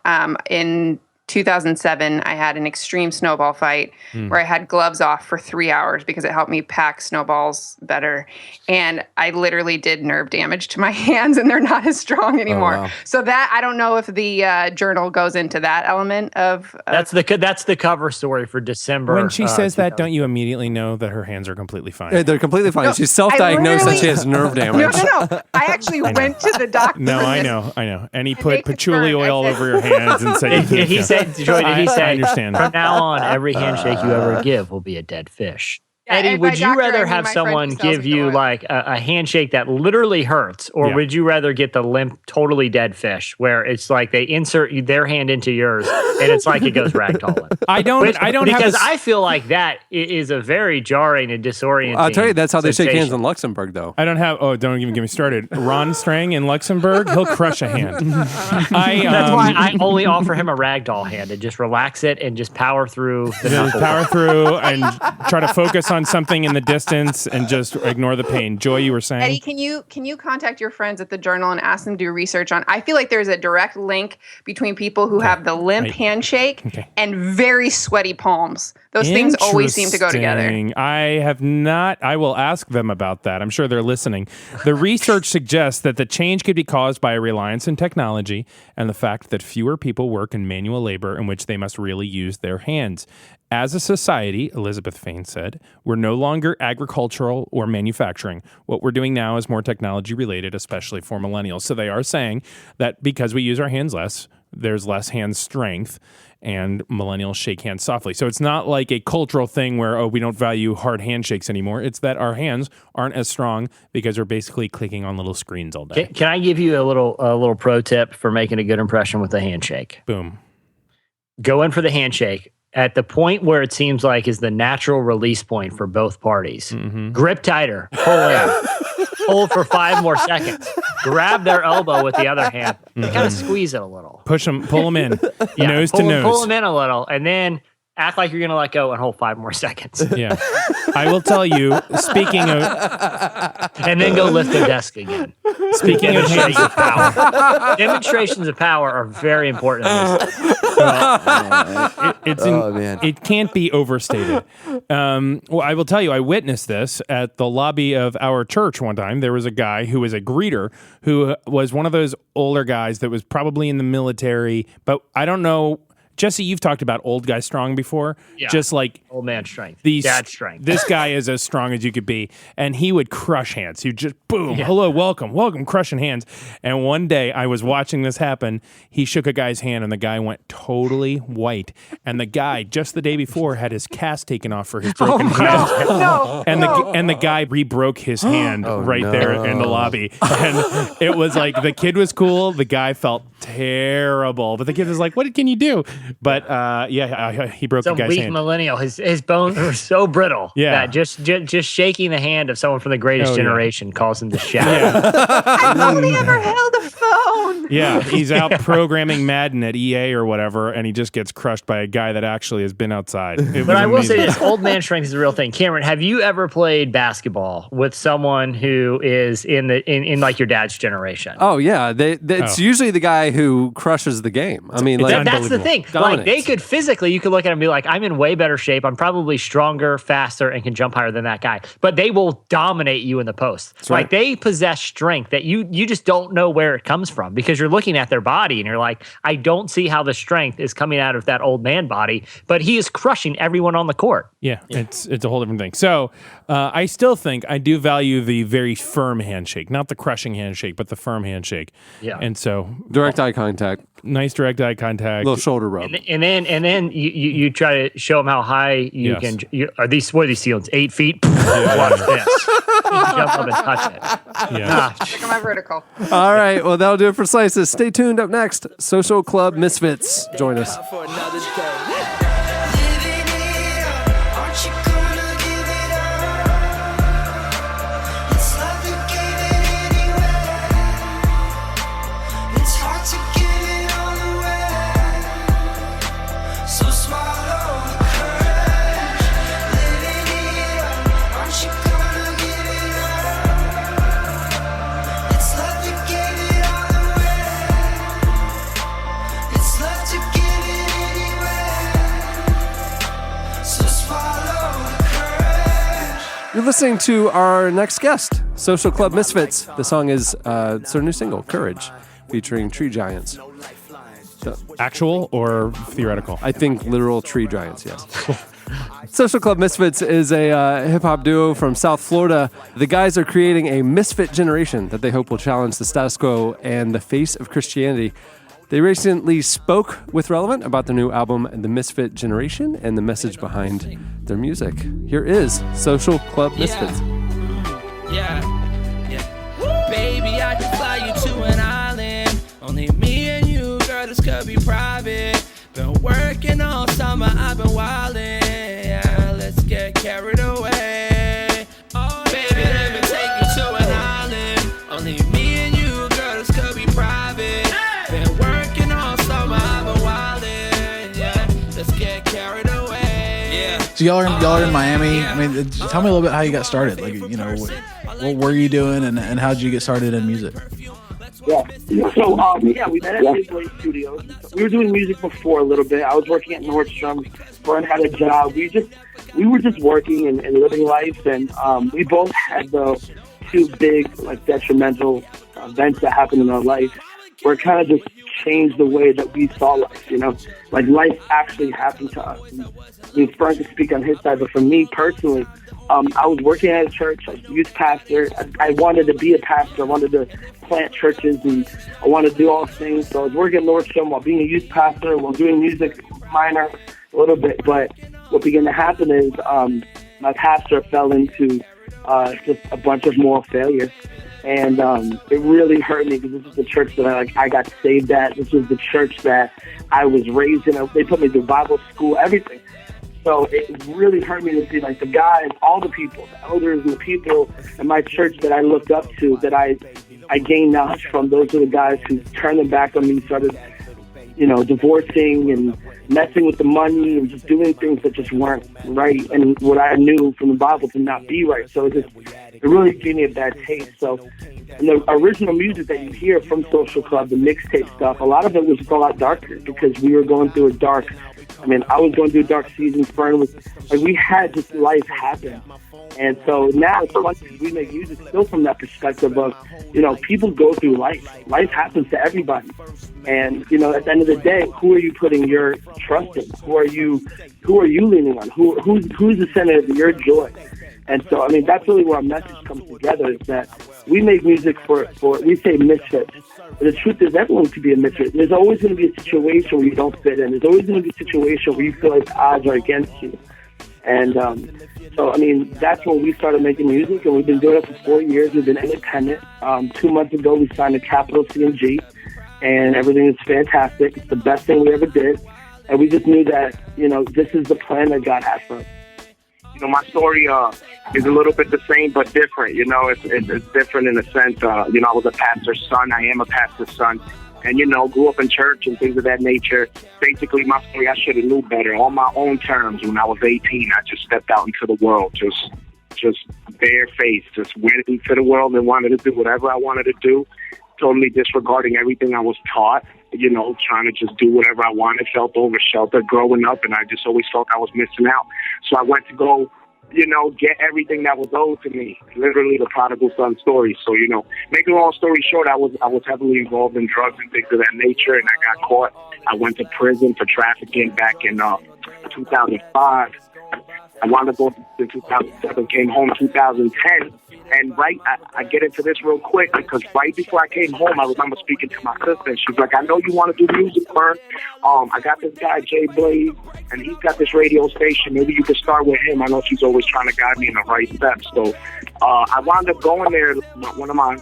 G: In 2007, I had an extreme snowball fight where I had gloves off for 3 hours because it helped me pack snowballs better. And I literally did nerve damage to my hands, and they're not as strong anymore.
H: wow.
G: So that, I don't know if the journal goes into that element of...
F: That's the cover story for December.
D: When she says that, don't you immediately know that her hands are completely fine?
C: Yeah, they're completely fine.
G: No,
C: She's self-diagnosed that she has nerve damage.
G: No. I actually went to the doctor.
D: No, I know. And he put patchouli oil over your hands and said,
F: He said, Joy, did he say,
D: I understand.
F: From now on, every handshake you ever give will be a dead fish?
G: Yeah,
F: Eddie,
G: and by
F: would you
G: doctor, I
F: rather
G: mean
F: have
G: my friend
F: someone
G: who sells
F: give
G: me
F: you
G: oil.
F: like a handshake that literally hurts, or
D: Yeah.
F: would you rather get the limp, totally dead fish, where it's like they insert their hand into yours and it's like it goes ragdolling?
D: I don't have
F: because
D: a,
F: I feel like that is a very jarring and disorienting.
C: I'll tell you, that's how they shake hands
F: sensation.
C: in Luxembourg, though.
D: I don't have. Oh, don't even get me started. Ron Strang in Luxembourg, he'll crush a hand.
F: That's why I only offer him a ragdoll hand and just relax it and just power through the knuckle.
D: power through and try to focus on something in the distance and just ignore the pain. Joy, you were saying?
G: Eddie, can you contact your friends at the Journal and ask them to do research on? I feel like there's a direct link between people who have the limp handshake and very sweaty palms. Those things always seem to go together.
D: Interesting. I have not. I will ask them about that. I'm sure they're listening. The research suggests that the change could be caused by a reliance on technology and the fact that fewer people work in manual labor in which they must really use their hands. As a society, Elizabeth Fain said, we're no longer agricultural or manufacturing. What we're doing now is more technology related, especially for millennials. So they are saying that because we use our hands less, there's less hand strength, and millennials shake hands softly. So it's not like a cultural thing where, we don't value hard handshakes anymore. It's that our hands aren't as strong because we're basically clicking on little screens all day.
F: Can I give you a little pro tip for making a good impression with a handshake?
D: Boom.
F: Go in for the handshake at the point where it seems like is the natural release point for both parties. Grip tighter, pull in, hold for 5 more seconds, grab their elbow with the other hand, and kind of squeeze it a little.
D: Pull them in, nose to
F: pull
D: nose.
F: them in a little, and then act like you're going to let go and hold 5 more seconds.
D: Yeah. I will tell you, speaking of...
F: And then go lift the desk again.
D: Speaking of hands,
F: of power. Demonstrations of power are very important in this.
D: It can't be overstated. Well, I will tell you, I witnessed this at the lobby of our church one time. There was a guy who was a greeter who was one of those older guys that was probably in the military, but I don't know. Jesse, you've talked about old guy strong before.
F: Yeah.
D: Just like
F: old man strength.
D: Dad
F: strength.
D: This guy is as strong as you could be. And he would crush hands. He'd just boom, hello, welcome, crushing hands. And one day I was watching this happen. He shook a guy's hand and the guy went totally white. And the guy, just the day before, had his cast taken off for his broken hand. And the guy re-broke his hand there in the lobby. And it was like, the kid was cool. The guy felt terrible. But the kid was like, what can you do? But he broke the guy's
F: weak
D: hand.
F: Millennial. His bones were so brittle that just shaking the hand of someone from the greatest generation caused him to shatter.
G: I've only ever held a phone.
D: Yeah, he's out programming Madden at EA or whatever, and he just gets crushed by a guy that actually has been outside.
F: But I will say this, old man strength is a real thing. Cameron, have you ever played basketball with someone who is in like your dad's generation?
C: Oh yeah, it's usually the guy who crushes the game. I mean, like
F: that's the thing. Like they could physically, you could look at him and be like, I'm in way better shape. I'm probably stronger, faster, and can jump higher than that guy. But they will dominate you in the post.
C: That's right.
F: Like they possess strength that you just don't know where it comes from because you're looking at their body and you're like, I don't see how the strength is coming out of that old man body. But he is crushing everyone on the court.
D: Yeah. It's a whole different thing. So I still think I do value the very firm handshake, not the crushing handshake, but the firm handshake.
F: Yeah.
D: And so
C: direct eye contact.
D: Nice direct eye contact.
C: Little shoulder rub.
F: And then you try to show them how high you can. What are these ceilings? 8 feet? Watch this. Jump up and touch it.
D: Yeah.
G: Look at my vertical.
C: All right. Well, that'll do it for Slices. Stay tuned. Up next, Social Club Misfits. Join us.
B: For another day.
C: You're listening to our next guest, Social Club Misfits. The song is it's their new single, Courage, featuring tree giants.
D: Actual or theoretical?
C: I think literal tree giants, yes. Social Club Misfits is a hip-hop duo from South Florida. The guys are creating a misfit generation that they hope will challenge the status quo and the face of Christianity. They recently spoke with Relevant about their new album, The Misfit Generation, and the message behind their music. Here is Social Club Misfits.
L: Yeah. Baby, I can fly you to an island. Only me and you, girl, this could be private. Been working all summer, I've been wildin'. Yeah, let's get carried away. Oh, baby, let me take you to an island. Only me and you, girl, this could be private. Been working all summer, I've been wildin'. Yeah, let's get carried away. Yeah.
M: So y'all are in Miami. I mean, tell me a little bit how you got started. Like, you know, what were you doing and how did you get started in music?
N: Yeah. So, we met at Midway Studios. We were doing music before a little bit. I was working at Nordstrom. Brian had a job. We were just working and living life, and we both had the two big, like, detrimental events that happened in our life where it kind of just changed the way that we saw life, you know? Like, life actually happened to us. And, I mean, Frank can speak on his side, but for me personally, I was working at a church, I was a youth pastor. I wanted to be a pastor. I wanted to plant churches, and I wanted to do all things. So I was working at Nordstrom while being a youth pastor, while doing music minor a little bit. But what began to happen is my pastor fell into just a bunch of moral failures. And it really hurt me because this is the church that I got saved at. This was the church that I was raised in. They put me through Bible school, everything. So it really hurt me to see, like, the guys, all the people, the elders and the people in my church that I looked up to, that I gained knowledge from. Those are the guys who turned their back on me, started divorcing and messing with the money and just doing things that just weren't right, and what I knew from the Bible to not be right. So it really gave me a bad taste. So, and the original music that you hear from Social Club, the mixtape stuff, a lot of it was a lot darker because we were going through I was going through a dark season. Fern was, we had just life happen. And so now it's funny because we make music still from that perspective of, people go through life. Life happens to everybody. And, at the end of the day, who are you putting your trust in? Who are you leaning on? Who's the center of your joy? And so, that's really where our message comes together, is that we make music for we say misfits. But the truth is, everyone could be a misfit. There's always going to be a situation where you don't fit in. There's always going to be a situation where you feel like the odds are against you. And so, that's when we started making music, and we've been doing it for 4 years. We've been independent. 2 months ago, we signed to Capital C&G, and everything is fantastic. It's the best thing we ever did. And we just knew that, this is the plan that God has for us.
O: My story is a little bit the same but different. It's different in the sense, I was a pastor's son. I am a pastor's son. And, grew up in church and things of that nature. Basically, my story, I should have knew better. On my own terms, when I was 18, I just stepped out into the world, just bare face, just went into the world and wanted to do whatever I wanted to do, totally disregarding everything I was taught, trying to just do whatever I wanted, felt over-sheltered growing up, and I just always felt I was missing out. So I went to go, get everything that was owed to me, literally the prodigal son story. So, making a long story short, I was heavily involved in drugs and things of that nature, and I got caught. I went to prison for trafficking back in 2005. I wound up going in 2007, came home in 2010. And I get into this real quick because right before I came home, I remember speaking to my sister, and she's like, I know you want to do music, Fern. I got this guy, Jay Blaze, and he's got this radio station. Maybe you could start with him. I know she's always trying to guide me in the right steps. So I wound up going there one of my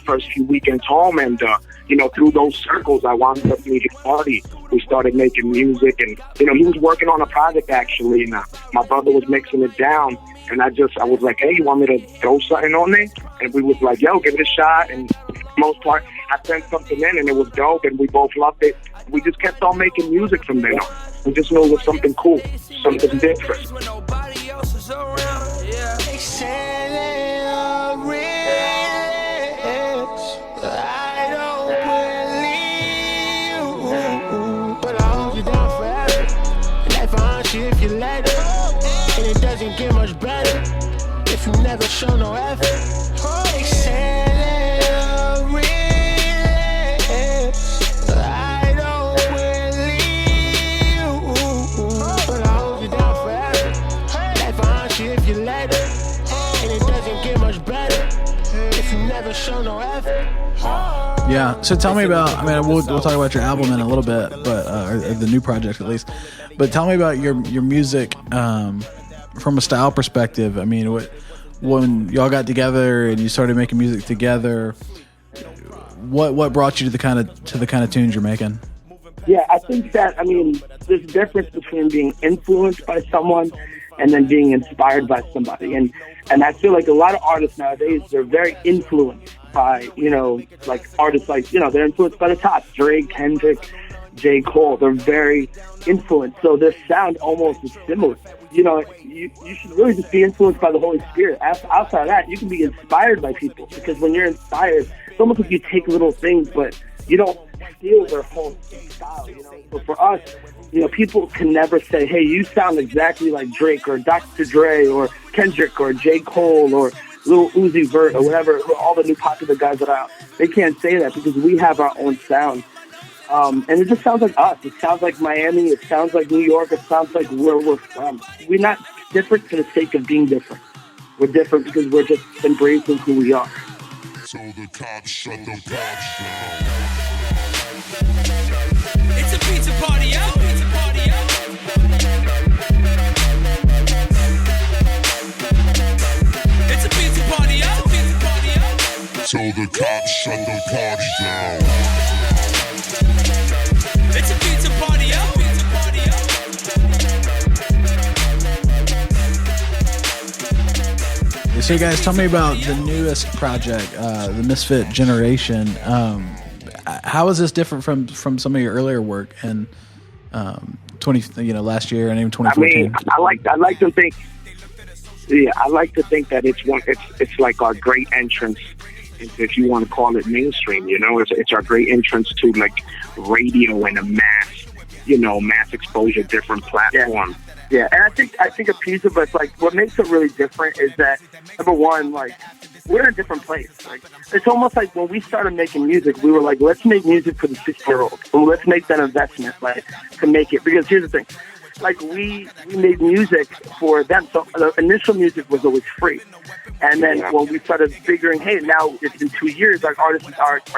O: first few weekends home, and through those circles, I wound up meeting Marty. We started making music, and he was working on a project actually, and my brother was mixing it down. And I was like, hey, you want me to throw something on there? And we was like, yo, give it a shot. And for the most part, I sent something in, and it was dope, and we both loved it. We just kept on making music from then on. We just knew it was something cool, something different.
P: If you let it, and it doesn't get much better if you never show no effort. I don't believe you, but I hope you're down forever. Life behind you if you let it, and it doesn't get much better if you never show no effort.
M: Yeah. So tell me about. We'll talk about your album in a little bit, but or the new project at least. But tell me about your music from a style perspective. When y'all got together and you started making music together, what brought you to the kind of tunes you're making?
N: Yeah, I think that there's a difference between being influenced by someone and then being inspired by somebody, and I feel like a lot of artists nowadays, they're very influenced by artists they're influenced by the top, Drake, Kendrick, J. Cole. They're very influenced, so their sound almost is similar. You should really just be influenced by the Holy Spirit. Outside of that, you can be inspired by people, because when you're inspired, it's almost like you take little things, but you don't steal their whole style. So for us, people can never say, hey, you sound exactly like Drake or Dr. Dre or Kendrick or J. Cole or Lil Uzi Vert or whatever, all the new popular guys that are out. They can't say that because we have our own sound. And it just sounds like us. It sounds like Miami. It sounds like New York. It sounds like where we're from. We're not different for the sake of being different. We're different because we're just embracing who we are.
J: So the cops shut the cops down.
L: It's a pizza party out. It's a pizza party out.
J: So the cops shut the party down.
L: It's a pizza party out.
M: So you guys, tell me about the newest project, the Misfit Generation. how is this different from some of your earlier work and 20 last year and even 2014?
O: I like to think. Yeah, I like to think that it's like our great entrance, if you want to call it mainstream. It's our great entrance to like radio and a mass exposure, different platform.
N: Yeah, and I think a piece of us, like, what makes it really different is that, number one, like, we're in a different place. Like, it's almost like when we started making music, we were like, let's make music for the 6-year-old. And let's make that investment, like, to make it. Because here's the thing. Like, we made music for them. So the initial music was always free. And then when we started figuring, hey, now it's been 2 years, our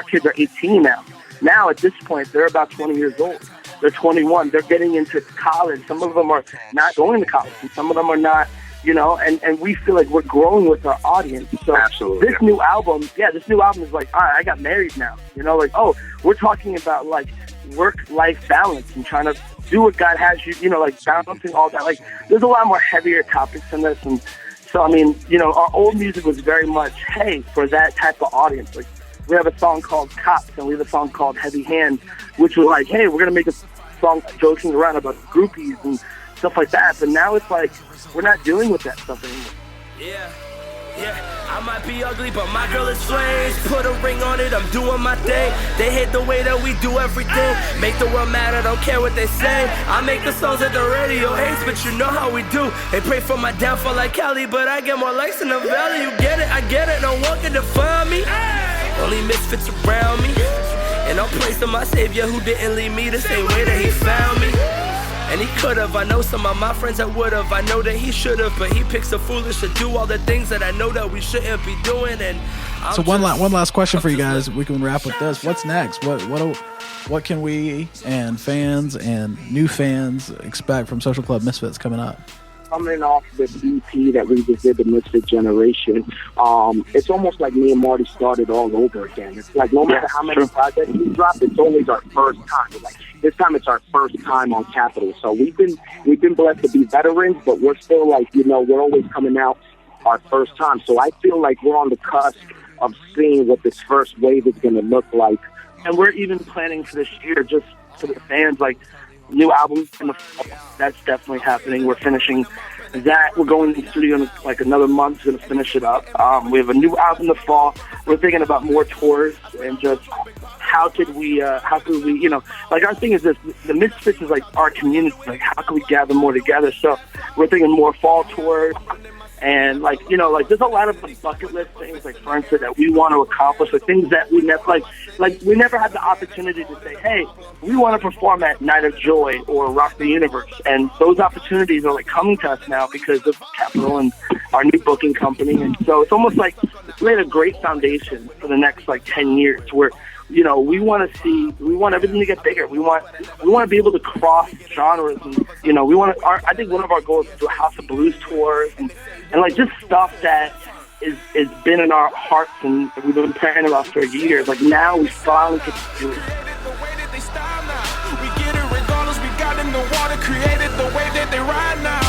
N: kids are 18 now. Now, at this point, they're about 20 years old. They're 21. They're getting into college. Some of them are not going to college, and some of them are not, and we feel like we're growing with our audience. So
O: absolutely.
N: This new album is like, all right, I got married now. We're talking about like work-life balance and trying to do what God has you, like balancing all that. Like, there's a lot more heavier topics in this. And so, our old music was very much, hey, for that type of audience. Like, we have a song called Cops, and we have a song called Heavy Hands, which was like, hey, we're going to make a song joking around about groupies and stuff like that. But now it's like, we're not dealing with that stuff anymore.
L: Yeah, I might be ugly, but my girl is slaves. Put a ring on it, I'm doing my thing. They hate the way that we do everything. Make the world mad, I don't care what they say. I make the songs that the radio hates, but you know how we do. They pray for my downfall like Cali, but I get more likes in the valley. You get it, I get it, no one can define me. Only misfits around me. And I'm praising my savior who didn't leave me the same way that he found me. And he could've, I know some of my friends that would've. I know that he should've, but he picks the foolish to do all the things that I know that we shouldn't be doing. And
M: so one last question for you guys. We can wrap with this. What's next? What can we and fans and new fans expect from Social Club Misfits coming up?
O: Coming off the EP that we just did, the Misfit Generation, it's almost like me and Marty started all over again. It's like no matter how many projects we drop, it's always our first time. Like this time, it's our first time on Capitol. So we've been blessed to be veterans, but we're still like we're always coming out our first time. So I feel like we're on the cusp of seeing what this first wave is going to look like.
N: And we're even planning for this year, just for the fans, like new album in the fall. That's definitely happening. We're finishing that. We're going to the studio in like another month. We're going to finish it up. We have a new album in the fall. We're thinking about more tours and just how could we, like our thing is this, the Misfits is like our community. Like how can we gather more together? So we're thinking more fall tours. And there's a lot of bucket list things, like for instance, that we want to accomplish, the things that we never we never had the opportunity to say, hey, we want to perform at Night of Joy or Rock the Universe, and those opportunities are like coming to us now because of Capitol and our new booking company, and so it's almost like it's laid a great foundation for the next 10 years where. We want everything to get bigger. We want to be able to cross genres, and I think one of our goals is to do a House of Blues tour and just stuff that is been in our hearts and we've been planning about for years. Like now we finally get to do it.
P: We get it regardless. We got in the water, created the way that they ride now.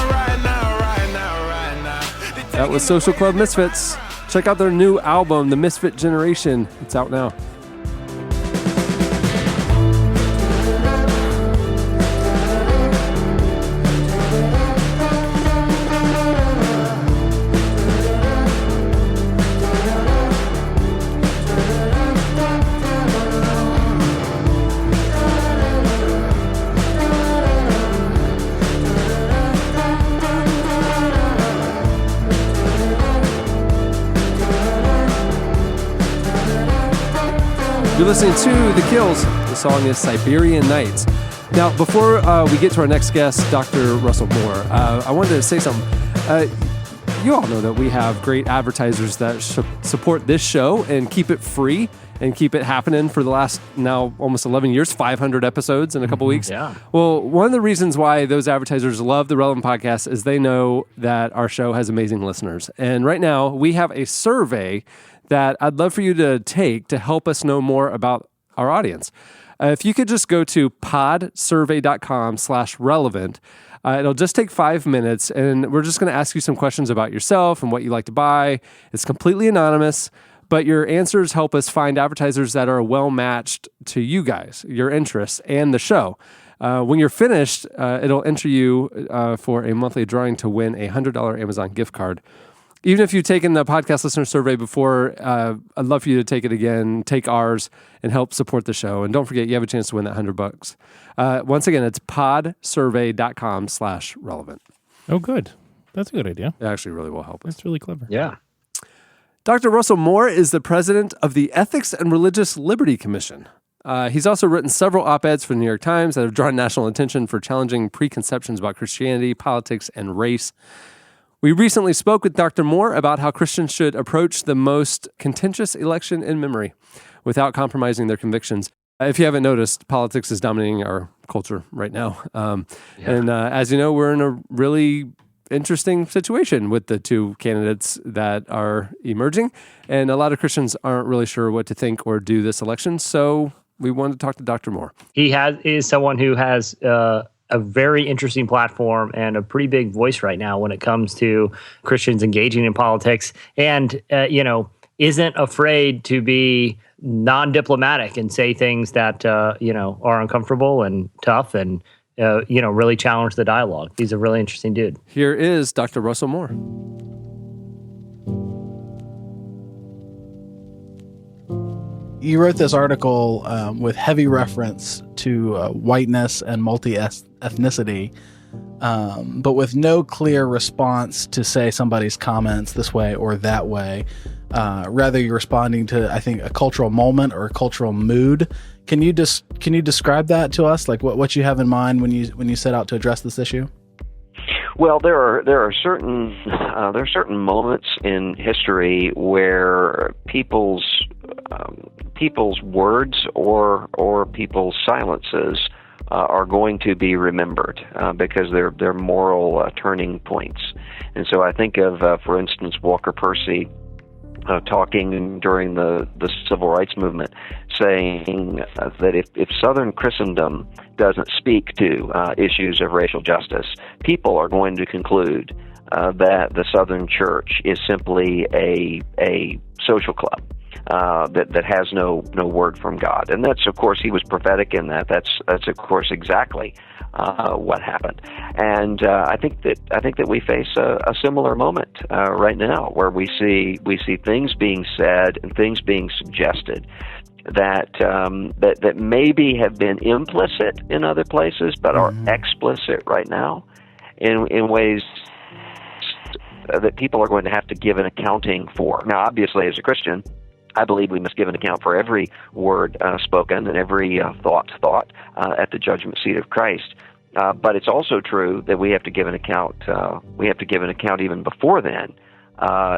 C: That was Social Club Misfits. Check out their new album, The Misfit Generation. It's out now. You're listening to The Kills. The song is Siberian Nights. Now, before we get to our next guest, Dr. Russell Moore, I wanted to say something. You all know that we have great advertisers that support this show and keep it free and keep it happening for the last now almost 11 years, 500 episodes in a couple weeks.
F: Yeah.
C: Well, one of the reasons why those advertisers love the Relevant Podcast is they know that our show has amazing listeners. And right now, we have a survey that I'd love for you to take to help us know more about our audience. If you could just go to podsurvey.com/relevant, it'll just take 5 minutes, and we're just going to ask you some questions about yourself and what you like to buy. It's completely anonymous, But your answers help us find advertisers that are well matched to you guys, your interests, and the show. When you're finished, it'll enter you for a monthly drawing to win a $100 Amazon gift card. Even if you've taken the podcast listener survey before, I'd love for you to take it again, take ours, and help support the show. And don't forget, you have a chance to win that $100. Once again, it's podsurvey.com/relevant.
D: Oh, good. That's a good idea.
C: It actually really will help us.
D: That's really clever.
F: Yeah.
C: Dr. Russell Moore is the president of the Ethics and Religious Liberty Commission. He's also written several op-eds for the New York Times that have drawn national attention for challenging preconceptions about Christianity, politics, and race. We recently spoke with Dr. Moore about how Christians should approach the most contentious election in memory without compromising their convictions. If you haven't noticed, politics is dominating our culture right now. And as you know, we're in a really interesting situation with the two candidates that are emerging. And a lot of Christians aren't really sure what to think or do this election. So we wanted to talk to Dr. Moore.
F: He is someone who has a very interesting platform and a pretty big voice right now when it comes to Christians engaging in politics, and isn't afraid to be non-diplomatic and say things that are uncomfortable and tough and really challenge the dialogue. He's a really interesting dude.
C: Here is Dr. Russell Moore.
M: You wrote this article with heavy reference to whiteness and multi-ethnicity, but with no clear response to, say, somebody's comments this way or that way. Rather, you're responding to, I think, a cultural moment or a cultural mood. Can you describe that to us, like what you have in mind when you set out to address this issue?
Q: Well, there are certain moments in history where people's words or people's silences are going to be remembered because they're moral turning points. And so I think of, for instance, Walker Percy talking during the Civil Rights Movement, saying that if Southern Christendom doesn't speak to issues of racial justice, people are going to conclude that the Southern Church is simply a social club that has no word from God. And that's, of course, he was prophetic in that. That's of course exactly what happened. And I think that we face a similar moment right now, where we see things being said and things being suggested that maybe have been implicit in other places, but are explicit right now in ways that people are going to have to give an accounting for. Now, obviously, as a Christian, I believe we must give an account for every word spoken and every thought at the judgment seat of Christ. But it's also true that we have to give an account. We have to give an account even before then,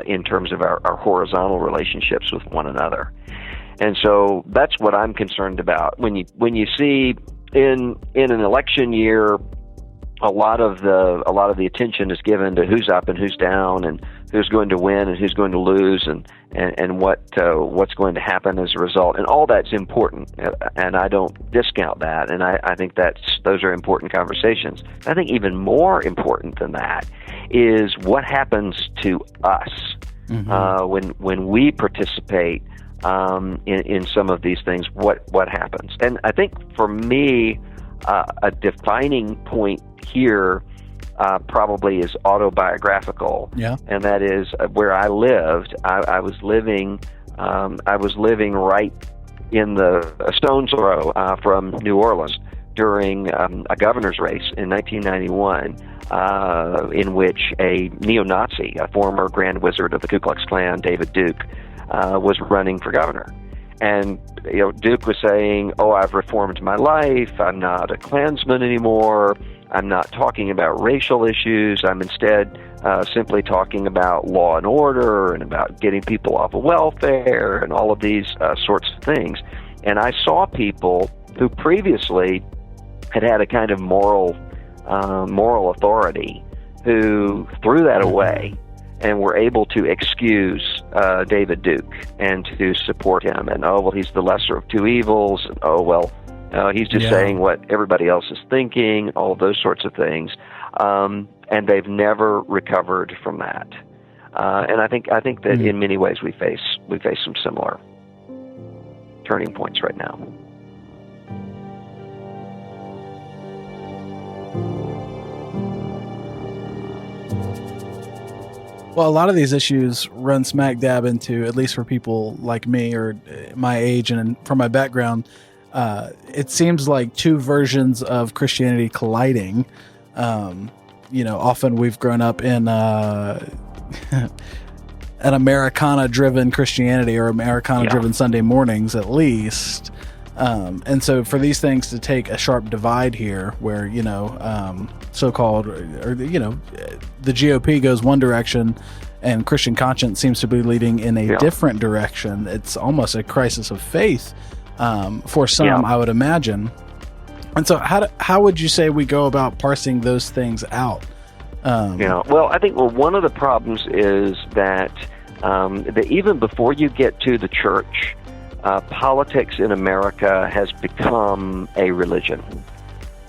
Q: in terms of our horizontal relationships with one another. And so that's what I'm concerned about. When you see in an election year, a lot of the attention is given to who's up and who's down, and who's going to win and who's going to lose, and what's going to happen as a result. And all that's important, and I don't discount that. And I think those are important conversations. I think even more important than that is what happens to us when we participate in some of these things. What happens? And I think for me, a defining point here probably is autobiographical. Yeah. And that is where I lived. I was living right in a stone's throw from New Orleans during a governor's race in 1991, in which a neo-Nazi, a former Grand Wizard of the Ku Klux Klan, David Duke, was running for governor. And Duke was saying, "Oh, I've reformed my life. I'm not a Klansman anymore. I'm not talking about racial issues. I'm instead simply talking about law and order and about getting people off of welfare and all of these sorts of things." And I saw people who previously had a kind of moral authority who threw that away and were able to excuse David Duke and to support him. And, oh, well, he's the lesser of two evils. And, oh, well, he's just saying what everybody else is thinking, all of those sorts of things. And they've never recovered from that. And I think that in many ways we face some similar turning points right now.
M: Well, a lot of these issues run smack dab into, at least for people like me or my age and from my background, it seems like two versions of Christianity colliding. Often we've grown up in an Americana-driven Christianity or Americana-driven Sunday mornings, at least. And so for these things to take a sharp divide here where, so-called, or the GOP goes one direction and Christian conscience seems to be leading in a different direction. It's almost a crisis of faith for some, I would imagine. And so how would you say we go about parsing those things out?
Q: Well, I think one of the problems is that even before you get to the church, politics in America has become a religion.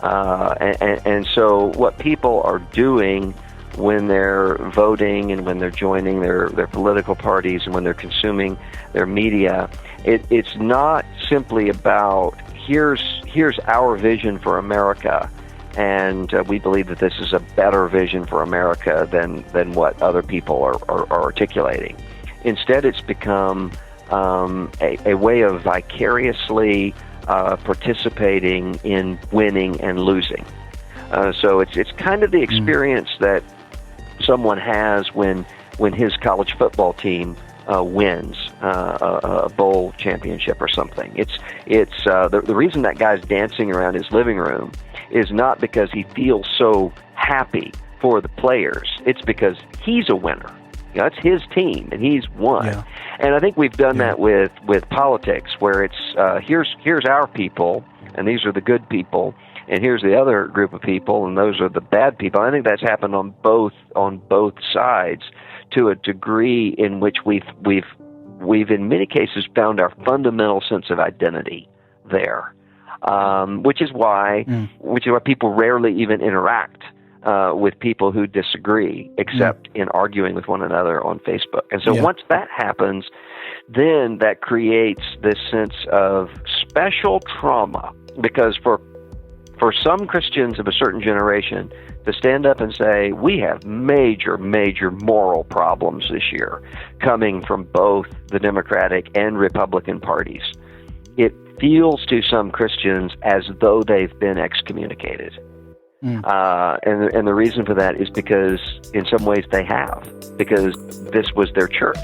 Q: And so what people are doing when they're voting and when they're joining their political parties and when they're consuming their media, it's not simply about here's our vision for America, and we believe that this is a better vision for America than what other people are articulating. Instead, it's become a way of vicariously participating in winning and losing. So it's kind of the experience that someone has when his college football team wins a bowl championship or something. It's the reason that guy's dancing around his living room is not because he feels so happy for the players. It's because he's a winner. It's his team and he's won. Yeah. And I think we've done that with politics, where it's here's our people and these are the good people, and here's the other group of people and those are the bad people. I think that's happened on both sides to a degree in which we've in many cases found our fundamental sense of identity there, which is why people rarely even interact with people who disagree, except in arguing with one another on Facebook. And so once that happens, then that creates this sense of special trauma, because for some Christians of a certain generation to stand up and say, we have major, major moral problems this year coming from both the Democratic and Republican parties, it feels to some Christians as though they've been excommunicated. And the reason for that is because in some ways they have, because this was their church.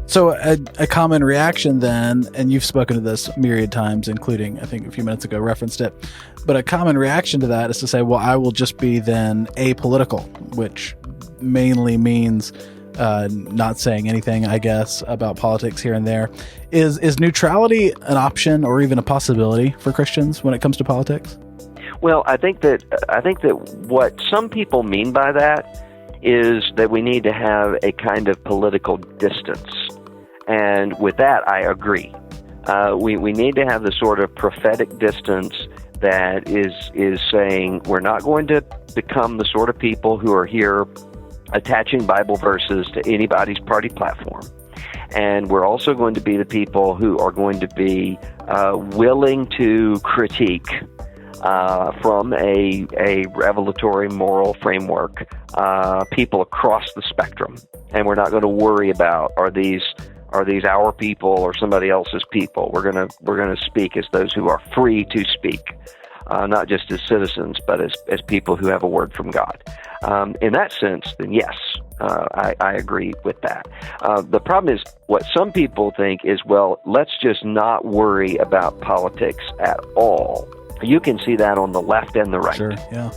M: So a common reaction then, and you've spoken to this myriad times, including, I think a few minutes ago referenced it, but a common reaction to that is to say, well, I will just be then apolitical, which mainly means not saying anything, I guess, about politics here and there. Is neutrality an option or even a possibility for Christians when it comes to politics?
Q: Well, I think that what some people mean by that is that we need to have a kind of political distance. And with that, I agree. We need to have the sort of prophetic distance that is saying we're not going to become the sort of people who are here attaching Bible verses to anybody's party platform. And we're also going to be the people who are going to be willing to critique from a revelatory moral framework people across the spectrum. And we're not going to worry about are these our people or somebody else's people. We're gonna speak as those who are free to speak, not just as citizens, but as people who have a word from God. In that sense, then yes, I agree with that. The problem is what some people think is, well, let's just not worry about politics at all. You can see that on the left and the right,
M: sure, yeah.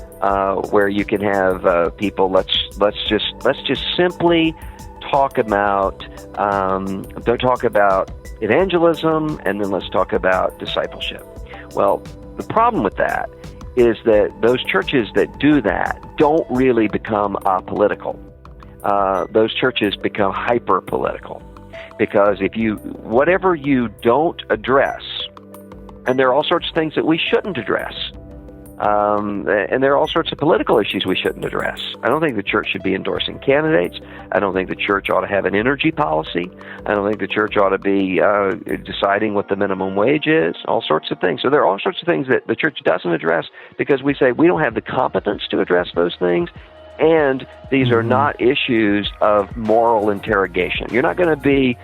Q: Where you can have people. Let's just simply talk about don't talk about evangelism, and then let's talk about discipleship. Well, the problem with that is that those churches that do that don't really become apolitical. Those churches become hyper-political, because whatever you don't address And there are all sorts of things that we shouldn't address. And there are all sorts of political issues we shouldn't address. I don't think the church should be endorsing candidates. I don't think the church ought to have an energy policy. I don't think the church ought to be deciding what the minimum wage is, all sorts of things. So there are all sorts of things that the church doesn't address because we say we don't have the competence to address those things, and these are not issues of moral interrogation. You're not going to be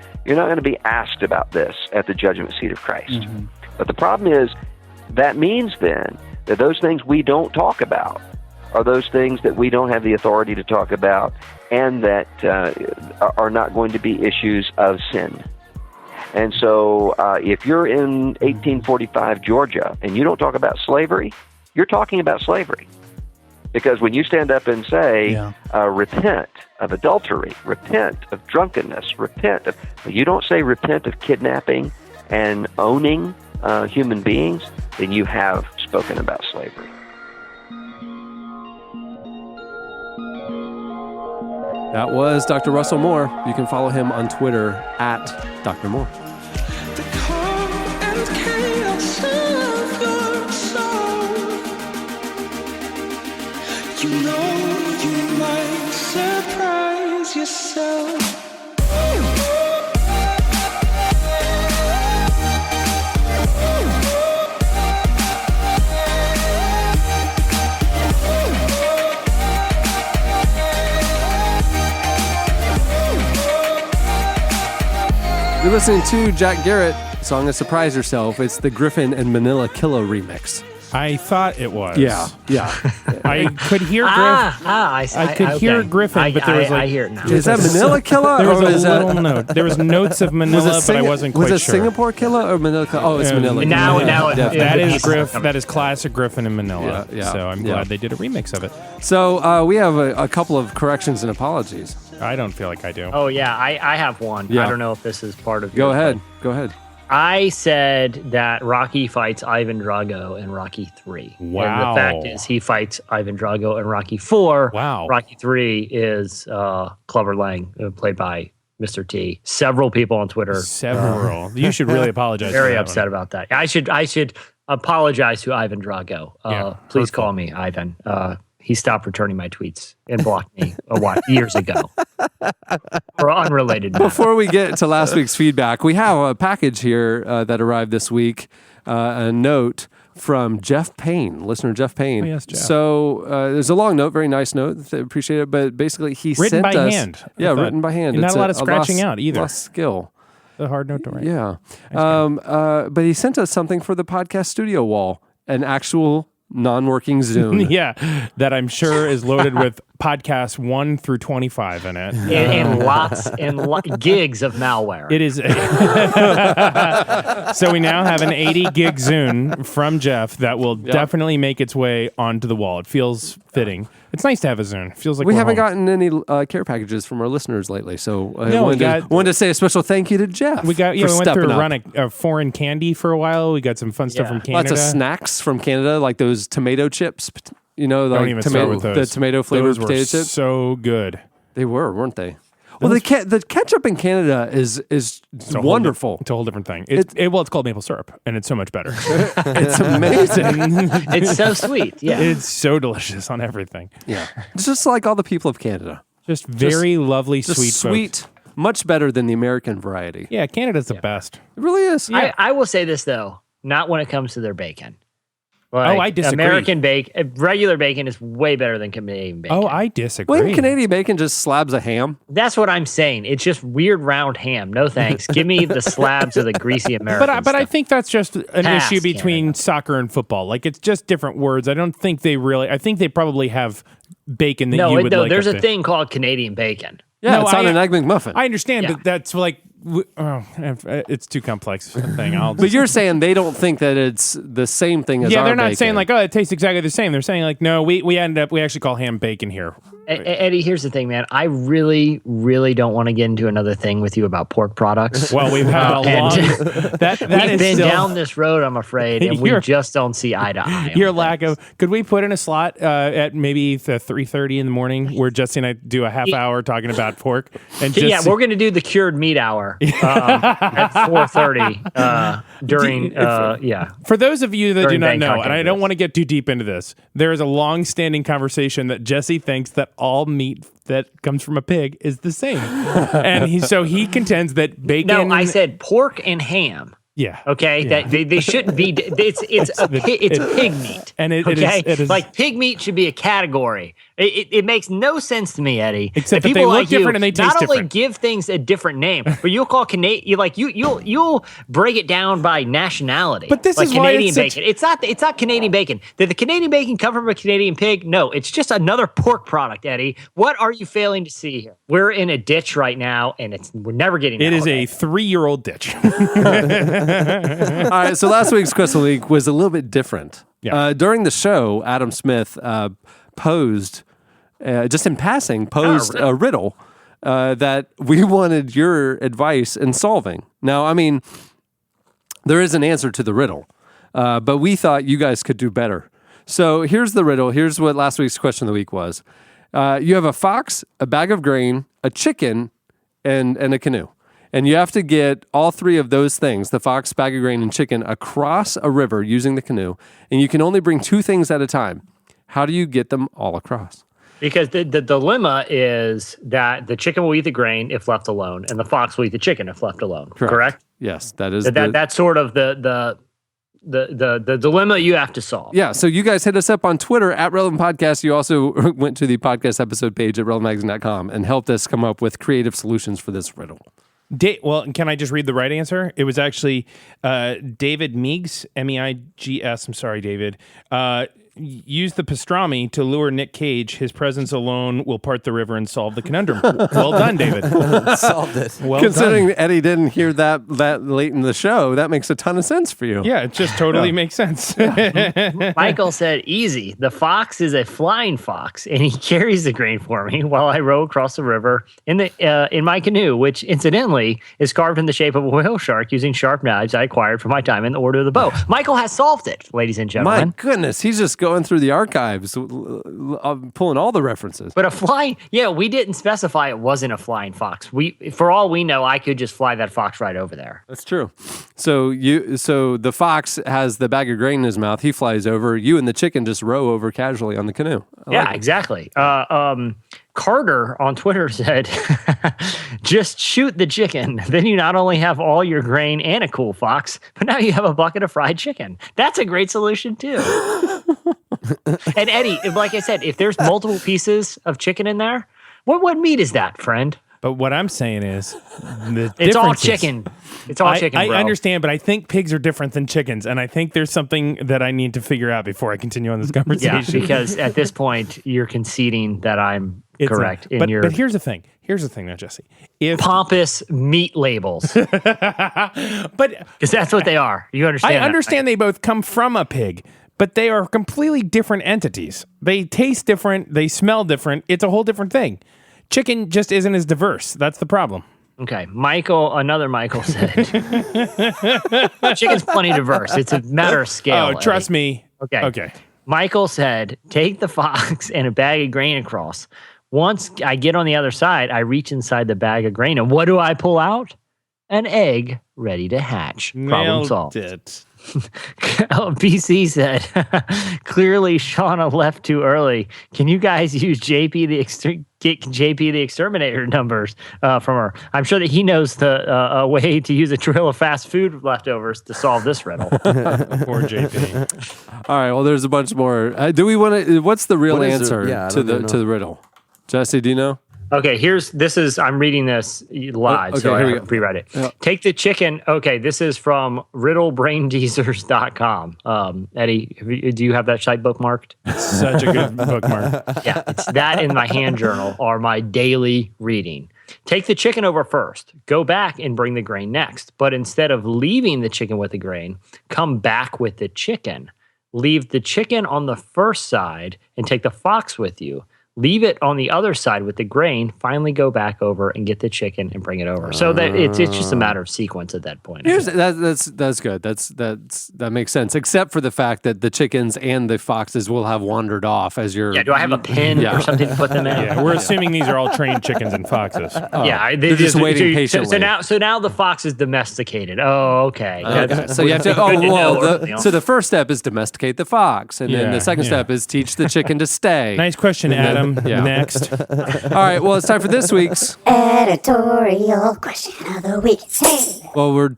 Q: asked about this at the judgment seat of Christ. But the problem is that means then that those things we don't talk about are those things that we don't have the authority to talk about, and that are not going to be issues of sin. And so if you're in 1845 Georgia and you don't talk about slavery, you're talking about slavery. Because when you stand up and say, repent of adultery, repent of drunkenness, you don't say repent of kidnapping and owning human beings, then you have spoken about slavery.
C: That was Dr. Russell Moore. You can follow him on Twitter at Dr. Moore.
B: You know you might surprise yourself.
C: You're listening to Jack Garrett, song of Surprise Yourself. It's the Griffin and Manila Killa remix.
D: I thought it was.
C: Yeah.
D: I could hear Griffin. I could hear Griffin, but there was like...
F: I hear it now.
C: Is that Manila Killa?
D: There was a little note. There was notes of Manila, but I wasn't quite sure.
C: Was it Singapore Killa or Manila Killa? Oh, it's Manila.
F: Now
D: that is Griff. That is classic Griffin and Manila.
C: Yeah.
D: So I'm glad they did a remix of it.
C: So we have a couple of corrections and apologies.
D: I don't feel like I do.
F: Oh, yeah, I have one.
C: Yeah.
F: I don't know if this is part of
C: Go ahead.
F: I said that Rocky fights Ivan Drago in Rocky 3.
D: Wow.
F: And the fact is he fights Ivan Drago in Rocky 4.
D: Wow.
F: Rocky 3 is Clubber Lang, played by Mr. T. Several people on Twitter.
D: You should really apologize.
F: Very upset about that. I should apologize to Ivan Drago. Please call me Ivan. He stopped returning my tweets and blocked me years ago for unrelated matters.
C: Before we get to last week's feedback, we have a package here that arrived this week, a note from Jeff Payne, listener Jeff Payne.
D: Oh, yes, Jeff.
C: So there's a long note, very nice note. Appreciate it. But basically, he
D: written
C: sent us...
D: by hand.
C: Yeah, written by hand.
D: And not
C: It's
D: a lot of scratching out either.
C: Lost skill.
D: A hard note to write.
C: Yeah. But he sent us something for the podcast studio wall, an actual non-working Zune.
D: Yeah, that I'm sure is loaded with podcasts 1 through 25 in it.
F: And lots gigs of malware.
D: It is. So we now have an 80 gig Zune from Jeff that will definitely make its way onto the wall. It feels fitting. It's nice to have a Zune. It feels like
C: we
D: we're
C: haven't
D: home.
C: gotten any care packages from our listeners lately, so I
D: No,
C: wanted to say a special thank you to Jeff.
D: We went
C: for
D: through
C: stepping
D: a
C: up.
D: run of foreign candy for a while. We got some fun stuff from Canada.
C: Lots of snacks from Canada, like those tomato chips. You know,
D: Don't
C: like
D: even start with those.
C: the tomato flavored
D: Those were
C: potato chips.
D: so good.
C: They were, weren't they? Well, the ketchup in Canada is wonderful.
D: It's a whole different thing. It's called maple syrup, and it's so much better.
C: It's amazing.
F: It's so sweet. Yeah,
D: it's so delicious on everything.
C: Yeah, it's just like all the people of Canada.
D: Just very lovely,
C: just
D: sweet,
C: folks. Much better than the American variety.
D: Yeah, Canada's the best.
C: It really is.
F: Yeah. I will say this though, not when it comes to their bacon. Like,
D: I disagree.
F: American bacon, regular bacon is way better than Canadian bacon.
D: Oh, I disagree.
C: Well, Canadian bacon just slabs of ham.
F: That's what I'm saying. It's just weird round ham. No thanks. Give me the slabs of the greasy American
D: But I think that's just an
F: Pass,
D: issue between
F: Canada.
D: soccer and football. Like, it's just different words. I don't think they really... I think they probably have bacon that you would like.
F: There's
D: up
F: a
D: there.
F: thing called Canadian bacon.
C: Yeah, it's on an Egg McMuffin.
D: I understand, but that's like... it's too complex a thing.
C: But you're saying they don't think that it's the same thing as our
D: they're not
C: bacon.
D: saying like, oh, it tastes exactly the same. They're saying like, no, we actually call ham bacon here.
F: Eddie, here's the thing, man. I really, really don't want to get into another thing with you about pork products.
D: Well, we've had a long.
F: We've been down this road, I'm afraid, and we just don't see eye to eye.
D: Your lack of. Could we put in a slot at maybe 3:30 in the morning where Jesse and I do a half hour talking about pork? And just
F: we're going to do the cured meat hour at 4:30 during.
D: For those of you that
F: During
D: do not
F: Bangkok
D: know, and I don't want to get too deep into this, there is a long-standing conversation that Jesse thinks that all meat that comes from a pig is the same, and he contends that bacon.
F: No, I said pork and ham.
D: Yeah.
F: Okay.
D: Yeah.
F: That they shouldn't be. It's pig meat.
D: And it is
F: like pig meat should be a category. It makes no sense to me, Eddie.
D: Except
F: that
D: that they
F: people
D: look
F: like you
D: different and they taste
F: not only
D: different.
F: give things a different name, but you'll call you'll break it down by nationality.
D: But this
F: like
D: is why
F: Canadian
D: it's
F: bacon. It's not Canadian bacon. Did the Canadian bacon come from a Canadian pig? No, it's just another pork product, Eddie. What are you failing to see here? We're in a ditch right now, and we're never getting.
D: It
F: out
D: is
F: of
D: a
F: it.
D: 3-year-old ditch.
C: All right, so last week's question of the week was a little bit different.
D: Yeah.
C: During the show, Adam Smith posed, just in passing, a riddle that we wanted your advice in solving. Now, I mean, there is an answer to the riddle, but we thought you guys could do better. So here's the riddle. Here's what last week's question of the week was. You have a fox, a bag of grain, a chicken, and a canoe. And you have to get all three of those things, the fox, bag of grain, and chicken, across a river using the canoe. And you can only bring 2 things at a time. How do you get them all across?
F: Because the dilemma is that the chicken will eat the grain if left alone, and the fox will eat the chicken if left alone. Correct?
C: Yes, that is
F: That's sort of the dilemma you have to solve.
C: Yeah, so you guys hit us up on Twitter at Relevant Podcast. You also went to the podcast episode page at relevantmagazine.com and helped us come up with creative solutions for this riddle.
D: Well, can I just read the right answer? It was actually David Meigs, Meigs. I'm sorry, David. Use the pastrami to lure Nick Cage. His presence alone will part the river and solve the conundrum. Well done, David.
H: Solved it.
D: Well
C: Considering
D: done.
C: Eddie didn't hear that late in the show, that makes a ton of sense for you.
D: Yeah, it just totally makes sense.
F: Michael said, easy. The fox is a flying fox, and he carries the grain for me while I row across the river in my canoe, which incidentally is carved in the shape of a whale shark using sharp knives I acquired from my time in the Order of the Bow. Michael has solved it, ladies and gentlemen.
C: My goodness, he's just going through the archives, pulling all the references.
F: But we didn't specify it wasn't a flying fox. For all we know, I could just fly that fox right over there.
C: That's true. So the fox has the bag of grain in his mouth. He flies over. You and the chicken just row over casually on the canoe.
F: Exactly. Carter on Twitter said, just shoot the chicken. Then you not only have all your grain and a cool fox, but now you have a bucket of fried chicken. That's a great solution too. And Eddie, like I said, if there's multiple pieces of chicken in there, what meat is that, friend?
D: But what I'm saying is,
F: it's all chicken. It's all chicken, bro.
D: I understand, but I think pigs are different than chickens, and I think there's something that I need to figure out before I continue on this conversation.
F: Yeah, because at this point, you're conceding that I'm correct.
D: But here's the thing. Here's the thing now, Jesse. If
F: pompous meat labels.
D: But
F: because that's what they are. You understand?
D: I understand they both come from a pig, but they are completely different entities. They taste different. They smell different. It's a whole different thing. Chicken just isn't as diverse. That's the problem.
F: Okay. Another Michael said, chicken's plenty diverse. It's a matter of scale.
D: Oh, trust me.
F: Okay. Michael said, take the fox and a bag of grain across. Once I get on the other side, I reach inside the bag of grain. And what do I pull out? An egg ready to hatch. Problem solved.
D: It.
F: BC said, clearly Shauna left too early. Can you guys use get JP the Exterminator numbers from her? I'm sure that he knows the way to use a drill of fast food leftovers to solve this riddle.
D: Poor JP.
C: All right. Well, there's a bunch more. Do we want to? What's the real answer to the riddle? Jesse, do you know?
F: Okay, I'm reading this live,
C: okay,
F: so I
C: here we
F: have
C: go.
F: to pre-read it.
C: Yeah.
F: Take the chicken. Okay, this is from riddlebrainteasers.com. Eddie, do you have that site bookmarked?
D: Such a good bookmark.
F: Yeah, it's that in my hand journal are my daily reading. Take the chicken over first. Go back and bring the grain next. But instead of leaving the chicken with the grain, come back with the chicken. Leave the chicken on the first side and take the fox with you. leave it on the other side with the grain, finally go back over and get the chicken and bring it over. So that it's just a matter of sequence at that point.
C: That's good. That makes sense. Except for the fact that the chickens and the foxes will have wandered off as you're.
F: Yeah. Do I have a pin or something to put them in?
D: Yeah, we're assuming these are all trained chickens and foxes.
F: Yeah,
C: they're just waiting patiently.
F: So now the fox is domesticated. Oh, okay.
C: So you have to. So the first step is domesticate the fox, and then the second step is teach the chicken to stay.
D: Nice question, Adam. Next.
C: All right. Well, it's time for this week's
R: editorial question of the week. Hey.
C: Well, we're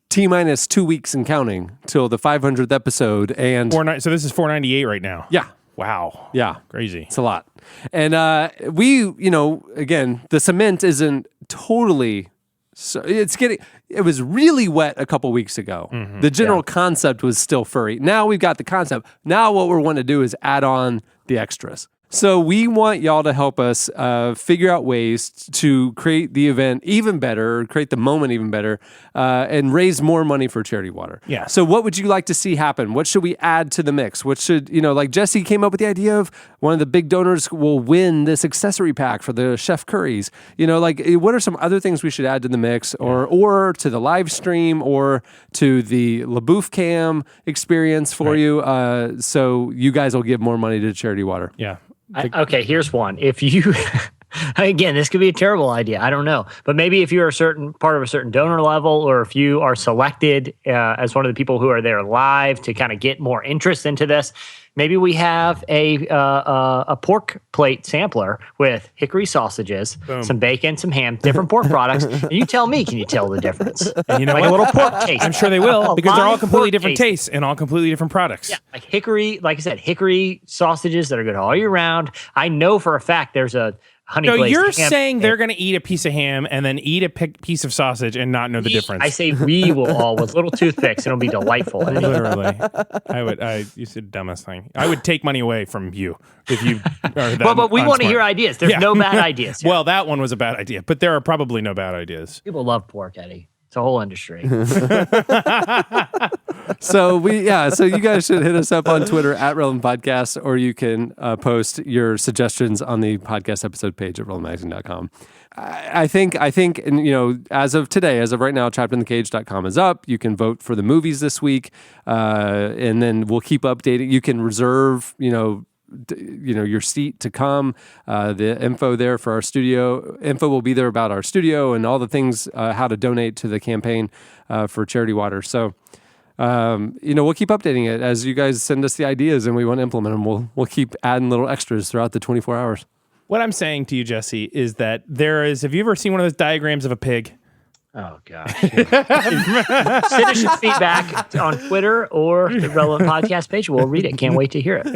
C: T-minus 2 weeks and counting till the 500th episode, and
D: so this is 498 right now.
C: Yeah.
D: Wow.
C: Yeah.
D: Crazy.
C: It's a lot. And again, the cement isn't totally. So it was really wet a couple weeks ago.
D: Mm-hmm.
C: The general concept was still furry. Now we've got the concept. Now what we want to do is add on the extras. So we want y'all to help us figure out ways to create the event even better, create the moment even better, and raise more money for Charity Water.
D: Yeah.
C: So what would you like to see happen? What should we add to the mix? What should, like Jesse came up with the idea of one of the big donors will win this accessory pack for the Chef Currys. What are some other things we should add to the mix or to the live stream or to the LaBouffe Cam experience for you so you guys will give more money to Charity Water?
D: Yeah.
F: Okay, here's one. If you, again, this could be a terrible idea. I don't know. But maybe if you're a certain part of a certain donor level, or if you are selected as one of the people who are there live to kind of get more interest into this, maybe we have a pork plate sampler with hickory sausages, some bacon, some ham, different pork products. And you tell me, can you tell the difference?
D: And you know
F: like
D: what?
F: a little pork taste.
D: I'm sure they will, because they're all completely different
F: tastes
D: tastes and all completely different products.
F: Yeah, like hickory, like I said, hickory sausages that are good all year round. I know for a fact there's a honey glazed
D: you're
F: ham.
D: saying they're going to eat a piece of ham and then eat a piece of sausage and not know the difference.
F: I say we will all with little toothpicks and it'll be delightful.
D: Literally. You said the dumbest thing. I would take money away from you if you are that
F: but we want to
D: unsmart.
F: hear ideas. There's no bad ideas.
D: Well, that one was a bad idea, but there are probably no bad ideas.
F: People love pork, Eddie. It's a whole industry.
C: So you guys should hit us up on Twitter at Relevant Podcast, or you can post your suggestions on the podcast episode page at relevantmagazine.com. I think, and as of today, as of right now, trappedinthecage.com is up. You can vote for the movies this week, and then we'll keep updating. You can reserve, your seat to come. The info there for our studio. Info will be there about our studio and all the things, how to donate to the campaign for Charity Water. So, we'll keep updating it as you guys send us the ideas and we want to implement them. We'll keep adding little extras throughout the 24 hours.
D: What I'm saying to you, Jesse, is that have you ever seen one of those diagrams of a pig?
F: Oh, gosh. Send us your feedback on Twitter or the Relevant Podcast page. We'll read it. Can't wait to hear it.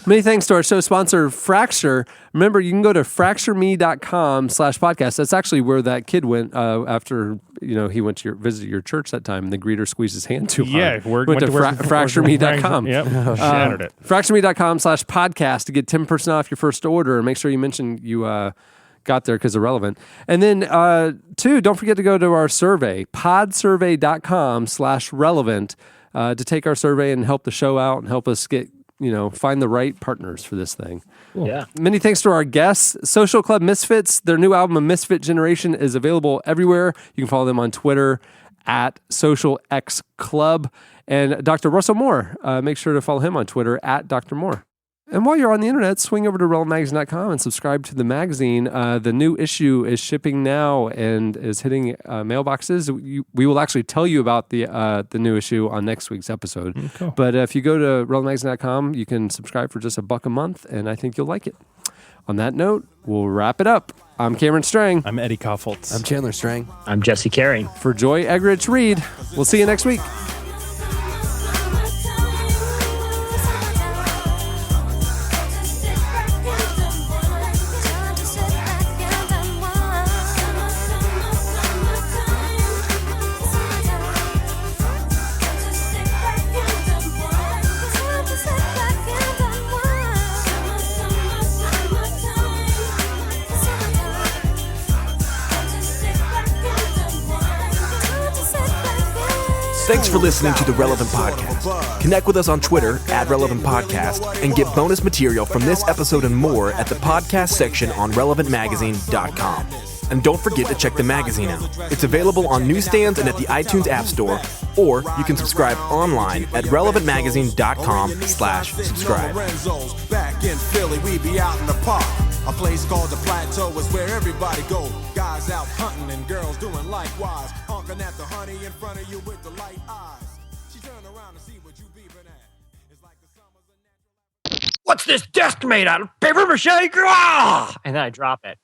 C: Many thanks to our show sponsor, Fracture. Remember, you can go to fractureme.com/podcast. That's actually where that kid went after he went to visit your church that time, and the greeter squeezed his hand too hard.
D: Yeah,
C: went to fractureme.com.
D: Yep, shattered it.
C: Fractureme.com/podcast to get 10% off your first order, and make sure you mention you got there because they're relevant. And then, don't forget to go to our survey, podsurvey.com/relevant, to take our survey and help the show out and help us get, find the right partners for this thing.
F: Cool. Yeah.
C: Many thanks to our guests. Social Club Misfits, their new album, A Misfit Generation, is available everywhere. You can follow them on Twitter at SocialXClub. And Dr. Russell Moore, make sure to follow him on Twitter at Dr. Moore. And while you're on the internet, swing over to relevantmagazine.com and subscribe to the magazine. The new issue is shipping now and is hitting mailboxes. We will actually tell you about the new issue on next week's episode.
D: Cool.
C: But if you go to relevantmagazine.com, you can subscribe for just $1 a month, and I think you'll like it. On that note, we'll wrap it up. I'm Cameron Strang.
D: I'm Eddie Koffoltz.
H: I'm Chandler Strang.
F: I'm Jesse Carey.
C: For Joy Eggerich Reed, we'll see you next week.
A: Thanks for listening to The Relevant Podcast. Connect with us on Twitter @RelevantPodcast and get bonus material from this episode and more at the podcast section on relevantmagazine.com. And don't forget to check the magazine out. It's available on newsstands and at the iTunes App Store, or you can subscribe online at relevantmagazine.com/subscribe.
S: Back in Philly, we be out in the park. A place called the Plateau is where everybody go. Guys out hunting and girls doing likewise. Honking at the honey in front of you with the light eyes. She turn around and see what you beeping at. It's like the summer's a natural.
F: What's this desk made out of? Paper mache? Ah! And then I drop it.